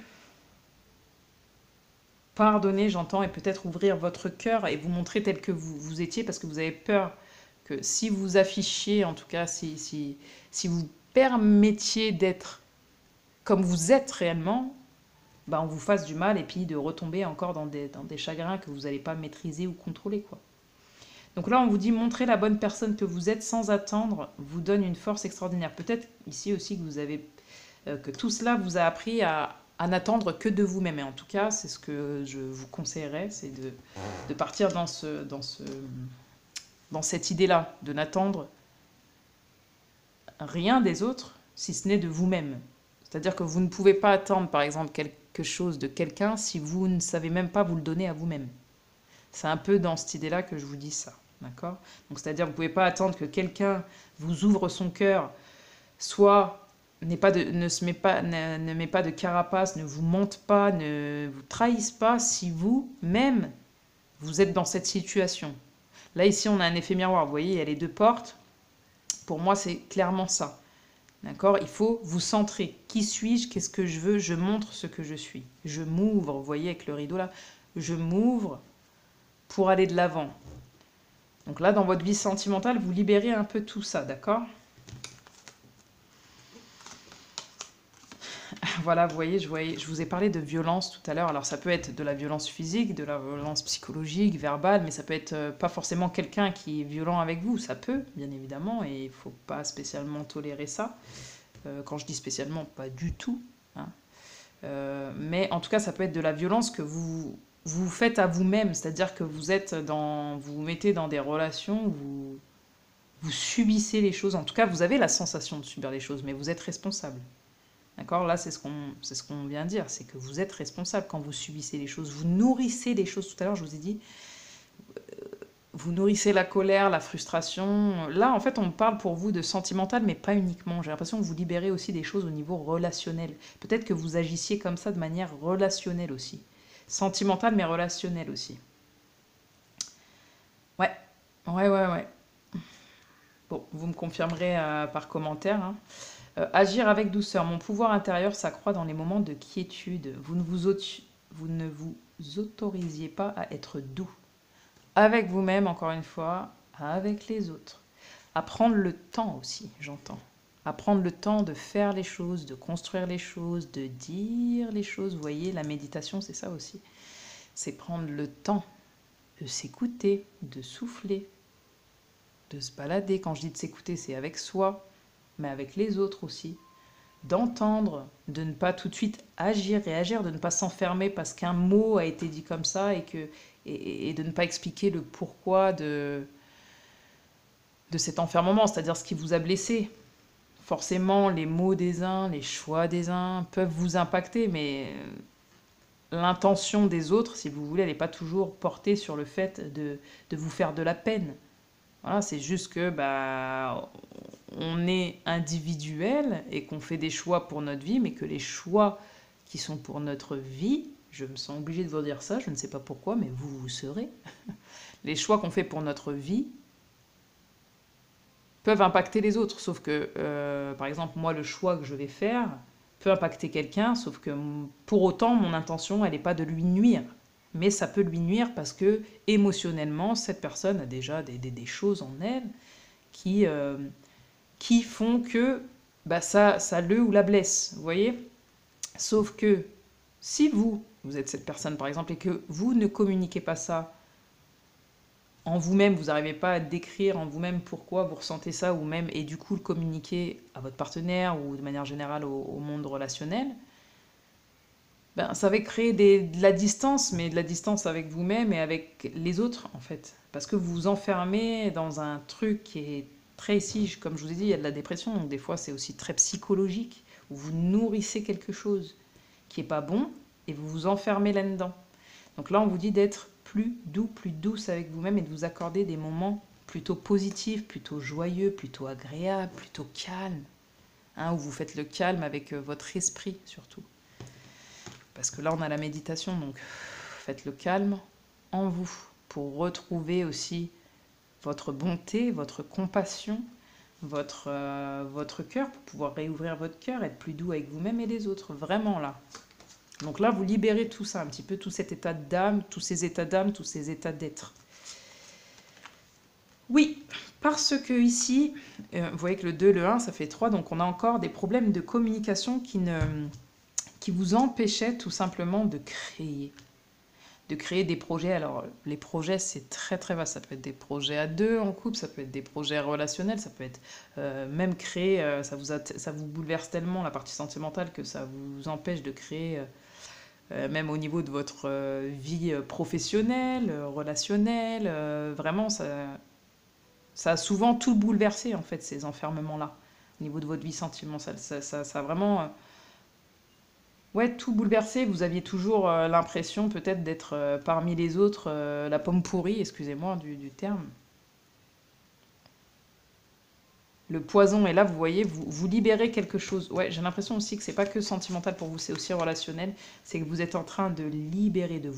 Speaker 1: pardonner, j'entends, et peut-être ouvrir votre cœur et vous montrer tel que vous étiez, parce que vous avez peur que si vous affichiez, en tout cas, si vous permettiez d'être comme vous êtes réellement, bah, on vous fasse du mal et puis de retomber encore dans des chagrins que vous n'allez pas maîtriser ou contrôler, quoi. Donc là, on vous dit montrer la bonne personne que vous êtes sans attendre vous donne une force extraordinaire. Peut-être ici aussi que vous avez que tout cela vous a appris à n'attendre que de vous-même. Et en tout cas, c'est ce que je vous conseillerais, c'est de partir dans cette idée-là, de n'attendre rien des autres si ce n'est de vous-même. C'est-à-dire que vous ne pouvez pas attendre, par exemple, quelque chose de quelqu'un si vous ne savez même pas vous le donner à vous-même. C'est un peu dans cette idée-là que je vous dis ça, d'accord? Donc, c'est-à-dire que vous ne pouvez pas attendre que quelqu'un vous ouvre son cœur, soit ne met pas de carapace, ne vous mente pas, ne vous trahisse pas, si vous-même, vous êtes dans cette situation. Là, ici, on a un effet miroir. Vous voyez, il y a les deux portes. Pour moi, c'est clairement ça. D'accord? Il faut vous centrer. Qui suis-je? Qu'est-ce que je veux? Je montre ce que je suis. Je m'ouvre, vous voyez, avec le rideau là. Je m'ouvre pour aller de l'avant. Donc là, dans votre vie sentimentale, vous libérez un peu tout ça, d'accord? Voilà, vous voyez, je vous ai parlé de violence tout à l'heure. Alors ça peut être de la violence physique, de la violence psychologique, verbale, mais ça peut être pas forcément quelqu'un qui est violent avec vous. Ça peut, bien évidemment, et il ne faut pas spécialement tolérer ça. Quand je dis spécialement, pas du tout. Hein. Mais en tout cas, ça peut être de la violence que vous faites à vous-même. C'est-à-dire que vous vous mettez dans des relations où vous subissez les choses. En tout cas, vous avez la sensation de subir les choses, mais vous êtes responsable. D'accord? Là, c'est ce qu'on vient de dire, c'est que vous êtes responsable quand vous subissez les choses. Vous nourrissez les choses. Tout à l'heure, je vous ai dit, Vous nourrissez la colère, la frustration. Là, en fait, on parle pour vous de sentimental, mais pas uniquement. J'ai l'impression que vous libérez aussi des choses au niveau relationnel. Peut-être que vous agissiez comme ça de manière relationnelle aussi. Sentimental, mais relationnel aussi. Ouais, ouais. Bon, vous me confirmerez par commentaire, hein. Agir avec douceur. Mon pouvoir intérieur s'accroît dans les moments de quiétude. Vous ne vous autorisiez pas à être doux. Avec vous-même, encore une fois, avec les autres. À prendre le temps aussi, j'entends. À prendre le temps de faire les choses, de construire les choses, de dire les choses. Vous voyez, la méditation, c'est ça aussi. C'est prendre le temps de s'écouter, de souffler, de se balader. Quand je dis de s'écouter, c'est avec soi, mais avec les autres aussi. D'entendre, de ne pas tout de suite agir, réagir, de ne pas s'enfermer parce qu'un mot a été dit comme ça et de ne pas expliquer le pourquoi de cet enfermement, c'est-à-dire ce qui vous a blessé. Forcément, les mots des uns, les choix des uns peuvent vous impacter, mais l'intention des autres, si vous voulez, elle n'est pas toujours portée sur le fait de vous faire de la peine. Voilà, c'est juste que on est individuel et qu'on fait des choix pour notre vie, mais que les choix qui sont pour notre vie, je me sens obligée de vous dire ça, je ne sais pas pourquoi, mais vous serez. Les choix qu'on fait pour notre vie peuvent impacter les autres, sauf que, par exemple, moi, le choix que je vais faire peut impacter quelqu'un, sauf que pour autant, mon intention, elle n'est pas de lui nuire. Mais ça peut lui nuire parce que émotionnellement, cette personne a déjà des choses en elle qui font que ça le ou la blesse, vous voyez. Sauf que si vous êtes cette personne par exemple et que vous ne communiquez pas ça en vous-même, vous n'arrivez pas à décrire en vous-même pourquoi vous ressentez ça ou même et du coup le communiquer à votre partenaire ou de manière générale au monde relationnel, ça va créer de la distance, mais de la distance avec vous-même et avec les autres, en fait. Parce que vous vous enfermez dans un truc qui est très ici, comme je vous ai dit, il y a de la dépression, donc des fois c'est aussi très psychologique, où vous nourrissez quelque chose qui est pas bon, et vous vous enfermez là-dedans. Donc là, on vous dit d'être plus doux, plus douce avec vous-même, et de vous accorder des moments plutôt positifs, plutôt joyeux, plutôt agréables, plutôt calmes, hein, où vous faites le calme avec votre esprit, surtout. Parce que là, on a la méditation, donc faites le calme en vous pour retrouver aussi votre bonté, votre compassion, votre cœur, pour pouvoir réouvrir votre cœur, être plus doux avec vous-même et les autres, vraiment là. Donc là, vous libérez tout ça, un petit peu tout cet état d'âme, tous ces états d'âme, tous ces états d'être. Oui, parce que ici, vous voyez que le 2, le 1, ça fait 3, donc on a encore des problèmes de communication qui vous empêchait tout simplement de créer des projets. Alors, les projets, c'est très très vaste. Ça peut être des projets à deux en couple, ça peut être des projets relationnels, ça peut être même créer, ça vous bouleverse tellement la partie sentimentale que ça vous empêche de créer, même au niveau de votre vie professionnelle, relationnelle. Vraiment, ça a souvent tout bouleversé, en fait, ces enfermements-là, au niveau de votre vie sentimentale. Ça a vraiment... ouais, tout bouleversé. Vous aviez toujours l'impression peut-être d'être parmi les autres la pomme pourrie, excusez-moi du terme. Le poison, et là, vous voyez, vous libérez quelque chose. Ouais, j'ai l'impression aussi que c'est pas que sentimental pour vous, c'est aussi relationnel. C'est que vous êtes en train de libérer, de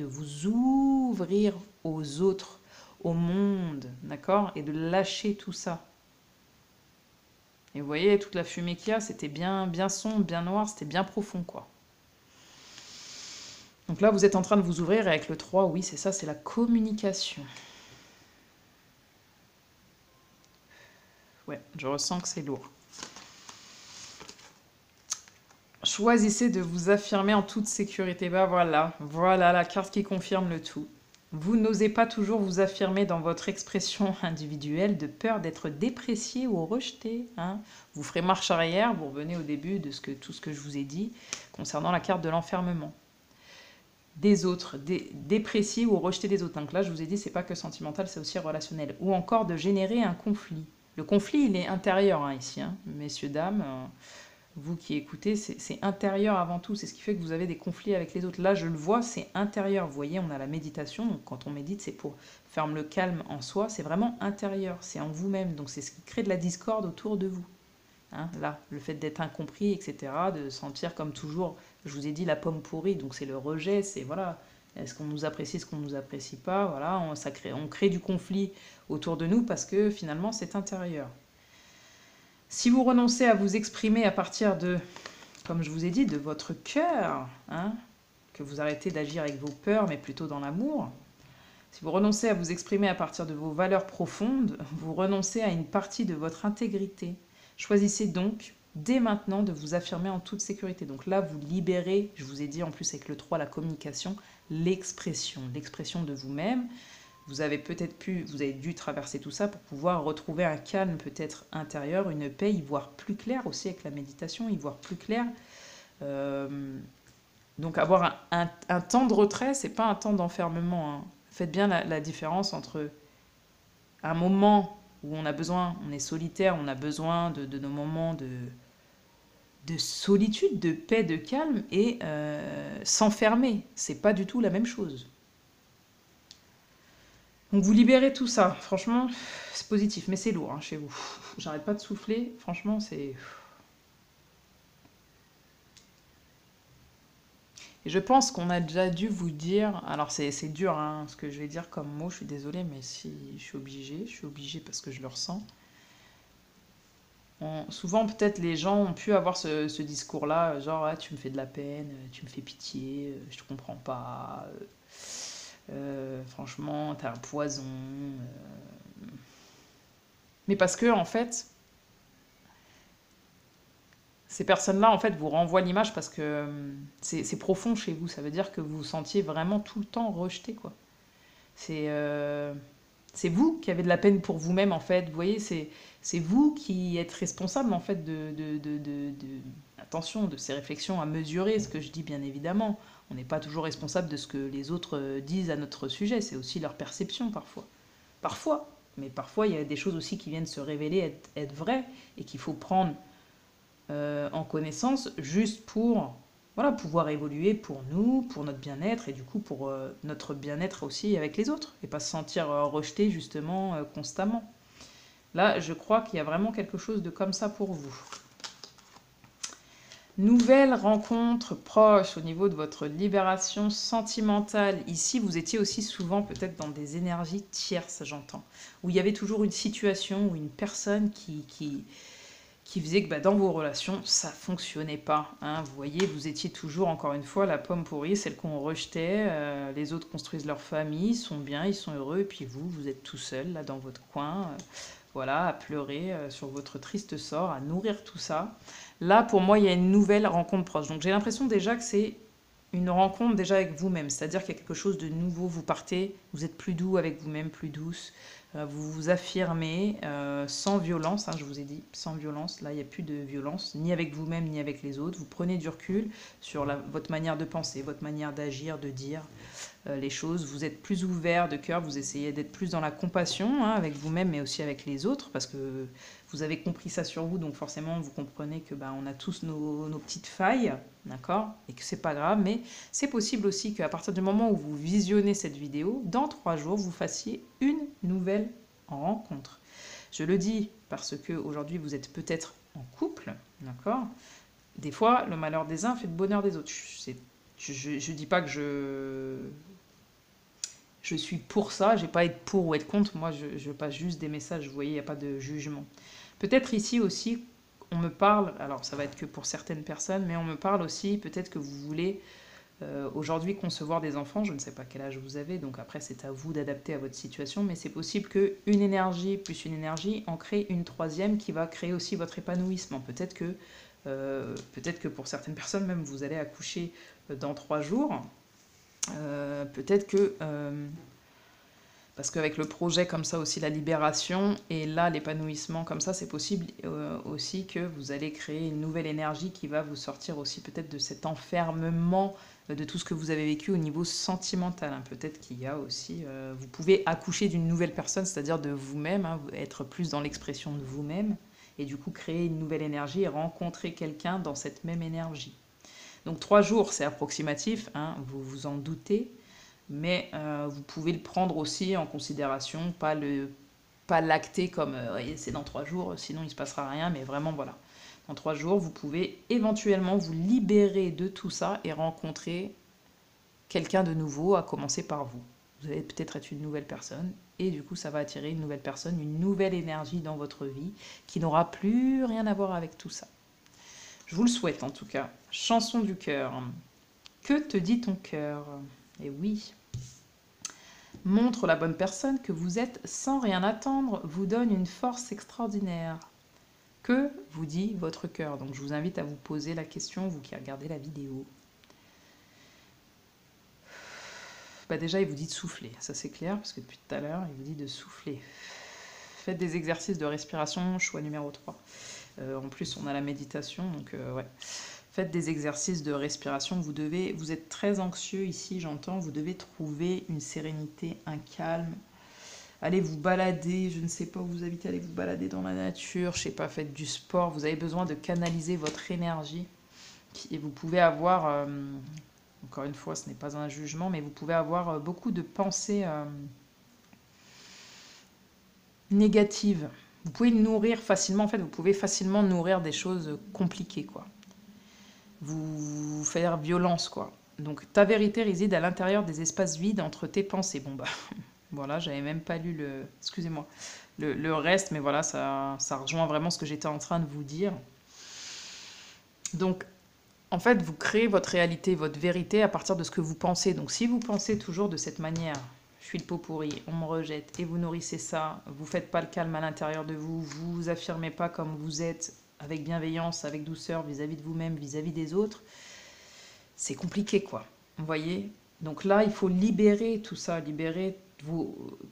Speaker 1: vous ouvrir aux autres, au monde, d'accord? Et de lâcher tout ça. Et vous voyez, toute la fumée qu'il y a, c'était bien sombre, bien noir, c'était bien profond, quoi. Donc là, vous êtes en train de vous ouvrir, et avec le 3, oui, c'est ça, c'est la communication. Ouais, je ressens que c'est lourd. Choisissez de vous affirmer en toute sécurité. Voilà la carte qui confirme le tout. Vous n'osez pas toujours vous affirmer dans votre expression individuelle de peur d'être déprécié ou rejeté, hein. Vous ferez marche arrière, vous revenez au début de tout ce que je vous ai dit concernant la carte de l'enfermement. Des autres, déprécier ou rejeter des autres. Donc là, je vous ai dit, c'est pas que sentimental, c'est aussi relationnel. Ou encore de générer un conflit. Le conflit, il est intérieur, hein, ici, hein, messieurs, dames. vous qui écoutez, c'est intérieur avant tout. C'est ce qui fait que vous avez des conflits avec les autres. Là, je le vois, c'est intérieur. Vous voyez, on a la méditation. Donc, quand on médite, c'est pour faire le calme en soi. C'est vraiment intérieur. C'est en vous-même. Donc, c'est ce qui crée de la discorde autour de vous. Hein, là, le fait d'être incompris, etc., de sentir comme toujours, je vous ai dit la pomme pourrie, donc c'est le rejet, c'est voilà, est-ce qu'on nous apprécie, est-ce qu'on nous apprécie pas, voilà, on crée du conflit autour de nous parce que finalement c'est intérieur. Si vous renoncez à vous exprimer à partir de, comme je vous ai dit, de votre cœur, hein, que vous arrêtez d'agir avec vos peurs, mais plutôt dans l'amour, si vous renoncez à vous exprimer à partir de vos valeurs profondes, vous renoncez à une partie de votre intégrité. Choisissez donc dès maintenant de vous affirmer en toute sécurité. Donc là, vous libérez, je vous ai dit en plus avec le 3, la communication, l'expression de vous-même. Vous avez dû traverser tout ça pour pouvoir retrouver un calme peut-être intérieur, une paix, y voir plus clair aussi avec la méditation, y voir plus clair. Donc avoir un temps de retrait, c'est pas un temps d'enfermement. Hein. Faites bien la différence entre un moment où on est solitaire, on a besoin de nos moments de solitude, de paix, de calme, et s'enfermer. C'est pas du tout la même chose. Donc vous libérez tout ça. Franchement, c'est positif, mais c'est lourd hein, chez vous. J'arrête pas de souffler. Franchement, c'est... Et je pense qu'on a déjà dû vous dire... Alors c'est dur hein, ce que je vais dire comme mot, je suis désolée, mais si je suis obligée parce que je le ressens. Souvent peut-être les gens ont pu avoir ce discours-là, genre ah, tu me fais de la peine, tu me fais pitié, je te comprends pas... franchement, t'as un poison. Mais parce que, en fait, ces personnes-là, en fait, vous renvoient l'image parce que c'est profond chez vous. Ça veut dire que vous vous sentiez vraiment tout le temps rejeté, quoi. C'est vous qui avez de la peine pour vous-même, en fait. Vous voyez, c'est vous qui êtes responsable, en fait, attention, de ces réflexions à mesurer, ce que je dis, bien évidemment. On n'est pas toujours responsable de ce que les autres disent à notre sujet. C'est aussi leur perception, parfois. Parfois. Mais parfois, il y a des choses aussi qui viennent se révéler être vraies et qu'il faut prendre en connaissance juste pour voilà, pouvoir évoluer pour nous, pour notre bien-être et du coup pour notre bien-être aussi avec les autres et pas se sentir rejeté justement constamment. Là, je crois qu'il y a vraiment quelque chose de comme ça pour vous. Nouvelle rencontre proche au niveau de votre libération sentimentale. Ici, vous étiez aussi souvent peut-être dans des énergies tierces, j'entends. Où il y avait toujours une situation ou une personne qui faisait que dans vos relations, ça fonctionnait pas. Hein. Vous voyez, vous étiez toujours, encore une fois, la pomme pourrie, celle qu'on rejetait. Les autres construisent leur famille, ils sont bien, ils sont heureux. Et puis vous êtes tout seul, là, dans votre coin, voilà, à pleurer sur votre triste sort, à nourrir tout ça. Là, pour moi, il y a une nouvelle rencontre proche. Donc j'ai l'impression déjà que c'est une rencontre déjà avec vous-même. C'est-à-dire qu'il y a quelque chose de nouveau. Vous partez, vous êtes plus doux avec vous-même, plus douce. Vous vous affirmez sans violence, hein, je vous ai dit, sans violence. Là, il n'y a plus de violence, ni avec vous-même, ni avec les autres. Vous prenez du recul sur votre manière de penser, votre manière d'agir, de dire les choses. Vous êtes plus ouvert de cœur, vous essayez d'être plus dans la compassion hein, avec vous-même, mais aussi avec les autres, parce que vous avez compris ça sur vous, donc forcément, vous comprenez que on a tous nos petites failles, d'accord, et que c'est pas grave, mais c'est possible aussi qu'à partir du moment où vous visionnez cette vidéo, dans 3 jours, vous fassiez une nouvelle rencontre. Je le dis parce que aujourd'hui vous êtes peut-être en couple, d'accord. Des fois, le malheur des uns fait le bonheur des autres. Je dis pas que je suis pour ça, j'ai pas à être pour ou être contre, moi je passe juste des messages, vous voyez, il n'y a pas de jugement. Peut-être ici aussi, on me parle, alors ça va être que pour certaines personnes, mais on me parle aussi, peut-être que vous voulez aujourd'hui concevoir des enfants, je ne sais pas quel âge vous avez, donc après c'est à vous d'adapter à votre situation, mais c'est possible qu'une énergie plus une énergie en crée une troisième qui va créer aussi votre épanouissement. Peut-être que pour certaines personnes même vous allez accoucher dans 3 jours, peut-être que... parce qu'avec le projet comme ça aussi, la libération, et là l'épanouissement comme ça, c'est possible aussi que vous allez créer une nouvelle énergie qui va vous sortir aussi peut-être de cet enfermement de tout ce que vous avez vécu au niveau sentimental. Hein. Peut-être qu'il y a aussi... vous pouvez accoucher d'une nouvelle personne, c'est-à-dire de vous-même, hein, être plus dans l'expression de vous-même, et du coup créer une nouvelle énergie et rencontrer quelqu'un dans cette même énergie. Donc 3 jours, c'est approximatif, hein, vous vous en doutez, mais vous pouvez le prendre aussi en considération, pas l'acter comme ouais, c'est dans 3 jours, sinon il ne se passera rien, mais vraiment voilà. Dans 3 jours, vous pouvez éventuellement vous libérer de tout ça et rencontrer quelqu'un de nouveau, à commencer par vous. Vous allez peut-être être une nouvelle personne, et du coup ça va attirer une nouvelle personne, une nouvelle énergie dans votre vie, qui n'aura plus rien à voir avec tout ça. Je vous le souhaite en tout cas. Chanson du cœur. Que te dit ton cœur? Et oui. Montre la bonne personne que vous êtes sans rien attendre, vous donne une force extraordinaire. Que vous dit votre cœur? Donc je vous invite à vous poser la question, vous qui regardez la vidéo. Bah déjà, il vous dit de souffler, ça c'est clair, parce que depuis tout à l'heure, il vous dit de souffler. Faites des exercices de respiration, choix numéro 3. En plus, on a la méditation, donc ouais. Faites des exercices de respiration. Vous êtes très anxieux ici, j'entends. Vous devez trouver une sérénité, un calme. Allez vous balader, je ne sais pas où vous habitez, allez vous balader dans la nature, je sais pas, faites du sport. Vous avez besoin de canaliser votre énergie. Et vous pouvez avoir, encore une fois, ce n'est pas un jugement, mais vous pouvez avoir beaucoup de pensées négatives. Vous pouvez nourrir facilement, en fait, vous pouvez facilement nourrir des choses compliquées, quoi. Vous faire violence, quoi. Donc ta vérité réside à l'intérieur des espaces vides entre tes pensées. Bon bah voilà, j'avais même pas lu excusez-moi, le reste, mais voilà, ça rejoint vraiment ce que j'étais en train de vous dire. Donc en fait, vous créez votre réalité, votre vérité à partir de ce que vous pensez. Donc si vous pensez toujours de cette manière, je suis le pot pourri, on me rejette, et vous nourrissez ça, vous faites pas le calme à l'intérieur de vous, vous affirmez pas comme vous êtes, avec bienveillance, avec douceur vis-à-vis de vous-même, vis-à-vis des autres, c'est compliqué, quoi. Vous voyez? Donc là, il faut libérer tout ça, libérer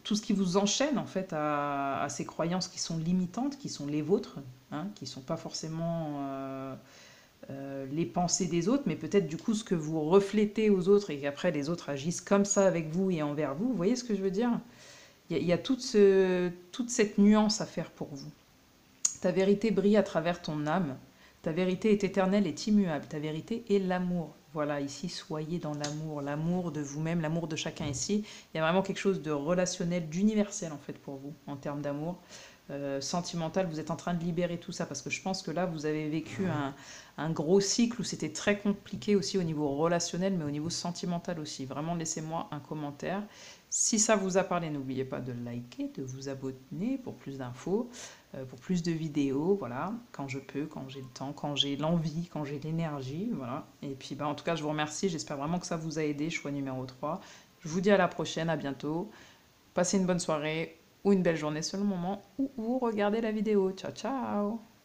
Speaker 1: tout ce qui vous enchaîne, en fait, à ces croyances qui sont limitantes, qui sont les vôtres, hein, qui ne sont pas forcément les pensées des autres, mais peut-être du coup ce que vous reflétez aux autres et qu'après les autres agissent comme ça avec vous et envers vous. Vous voyez ce que je veux dire? Il y a toute cette nuance à faire pour vous. Ta vérité brille à travers ton âme. Ta vérité est éternelle et immuable. Ta vérité est l'amour. Voilà, ici, soyez dans l'amour. L'amour de vous-même, l'amour de chacun ici. Il y a vraiment quelque chose de relationnel, d'universel en fait pour vous, en termes d'amour. Sentimental, vous êtes en train de libérer tout ça parce que je pense que là, vous avez vécu un gros cycle où c'était très compliqué aussi au niveau relationnel, mais au niveau sentimental aussi. Vraiment, laissez-moi un commentaire. Si ça vous a parlé, n'oubliez pas de liker, de vous abonner pour plus d'infos, pour plus de vidéos, voilà, quand je peux, quand j'ai le temps, quand j'ai l'envie, quand j'ai l'énergie, voilà. Et puis, bah, en tout cas, je vous remercie, j'espère vraiment que ça vous a aidé, choix numéro 3. Je vous dis à la prochaine, à bientôt. Passez une bonne soirée ou une belle journée selon le moment où vous regardez la vidéo. Ciao, ciao!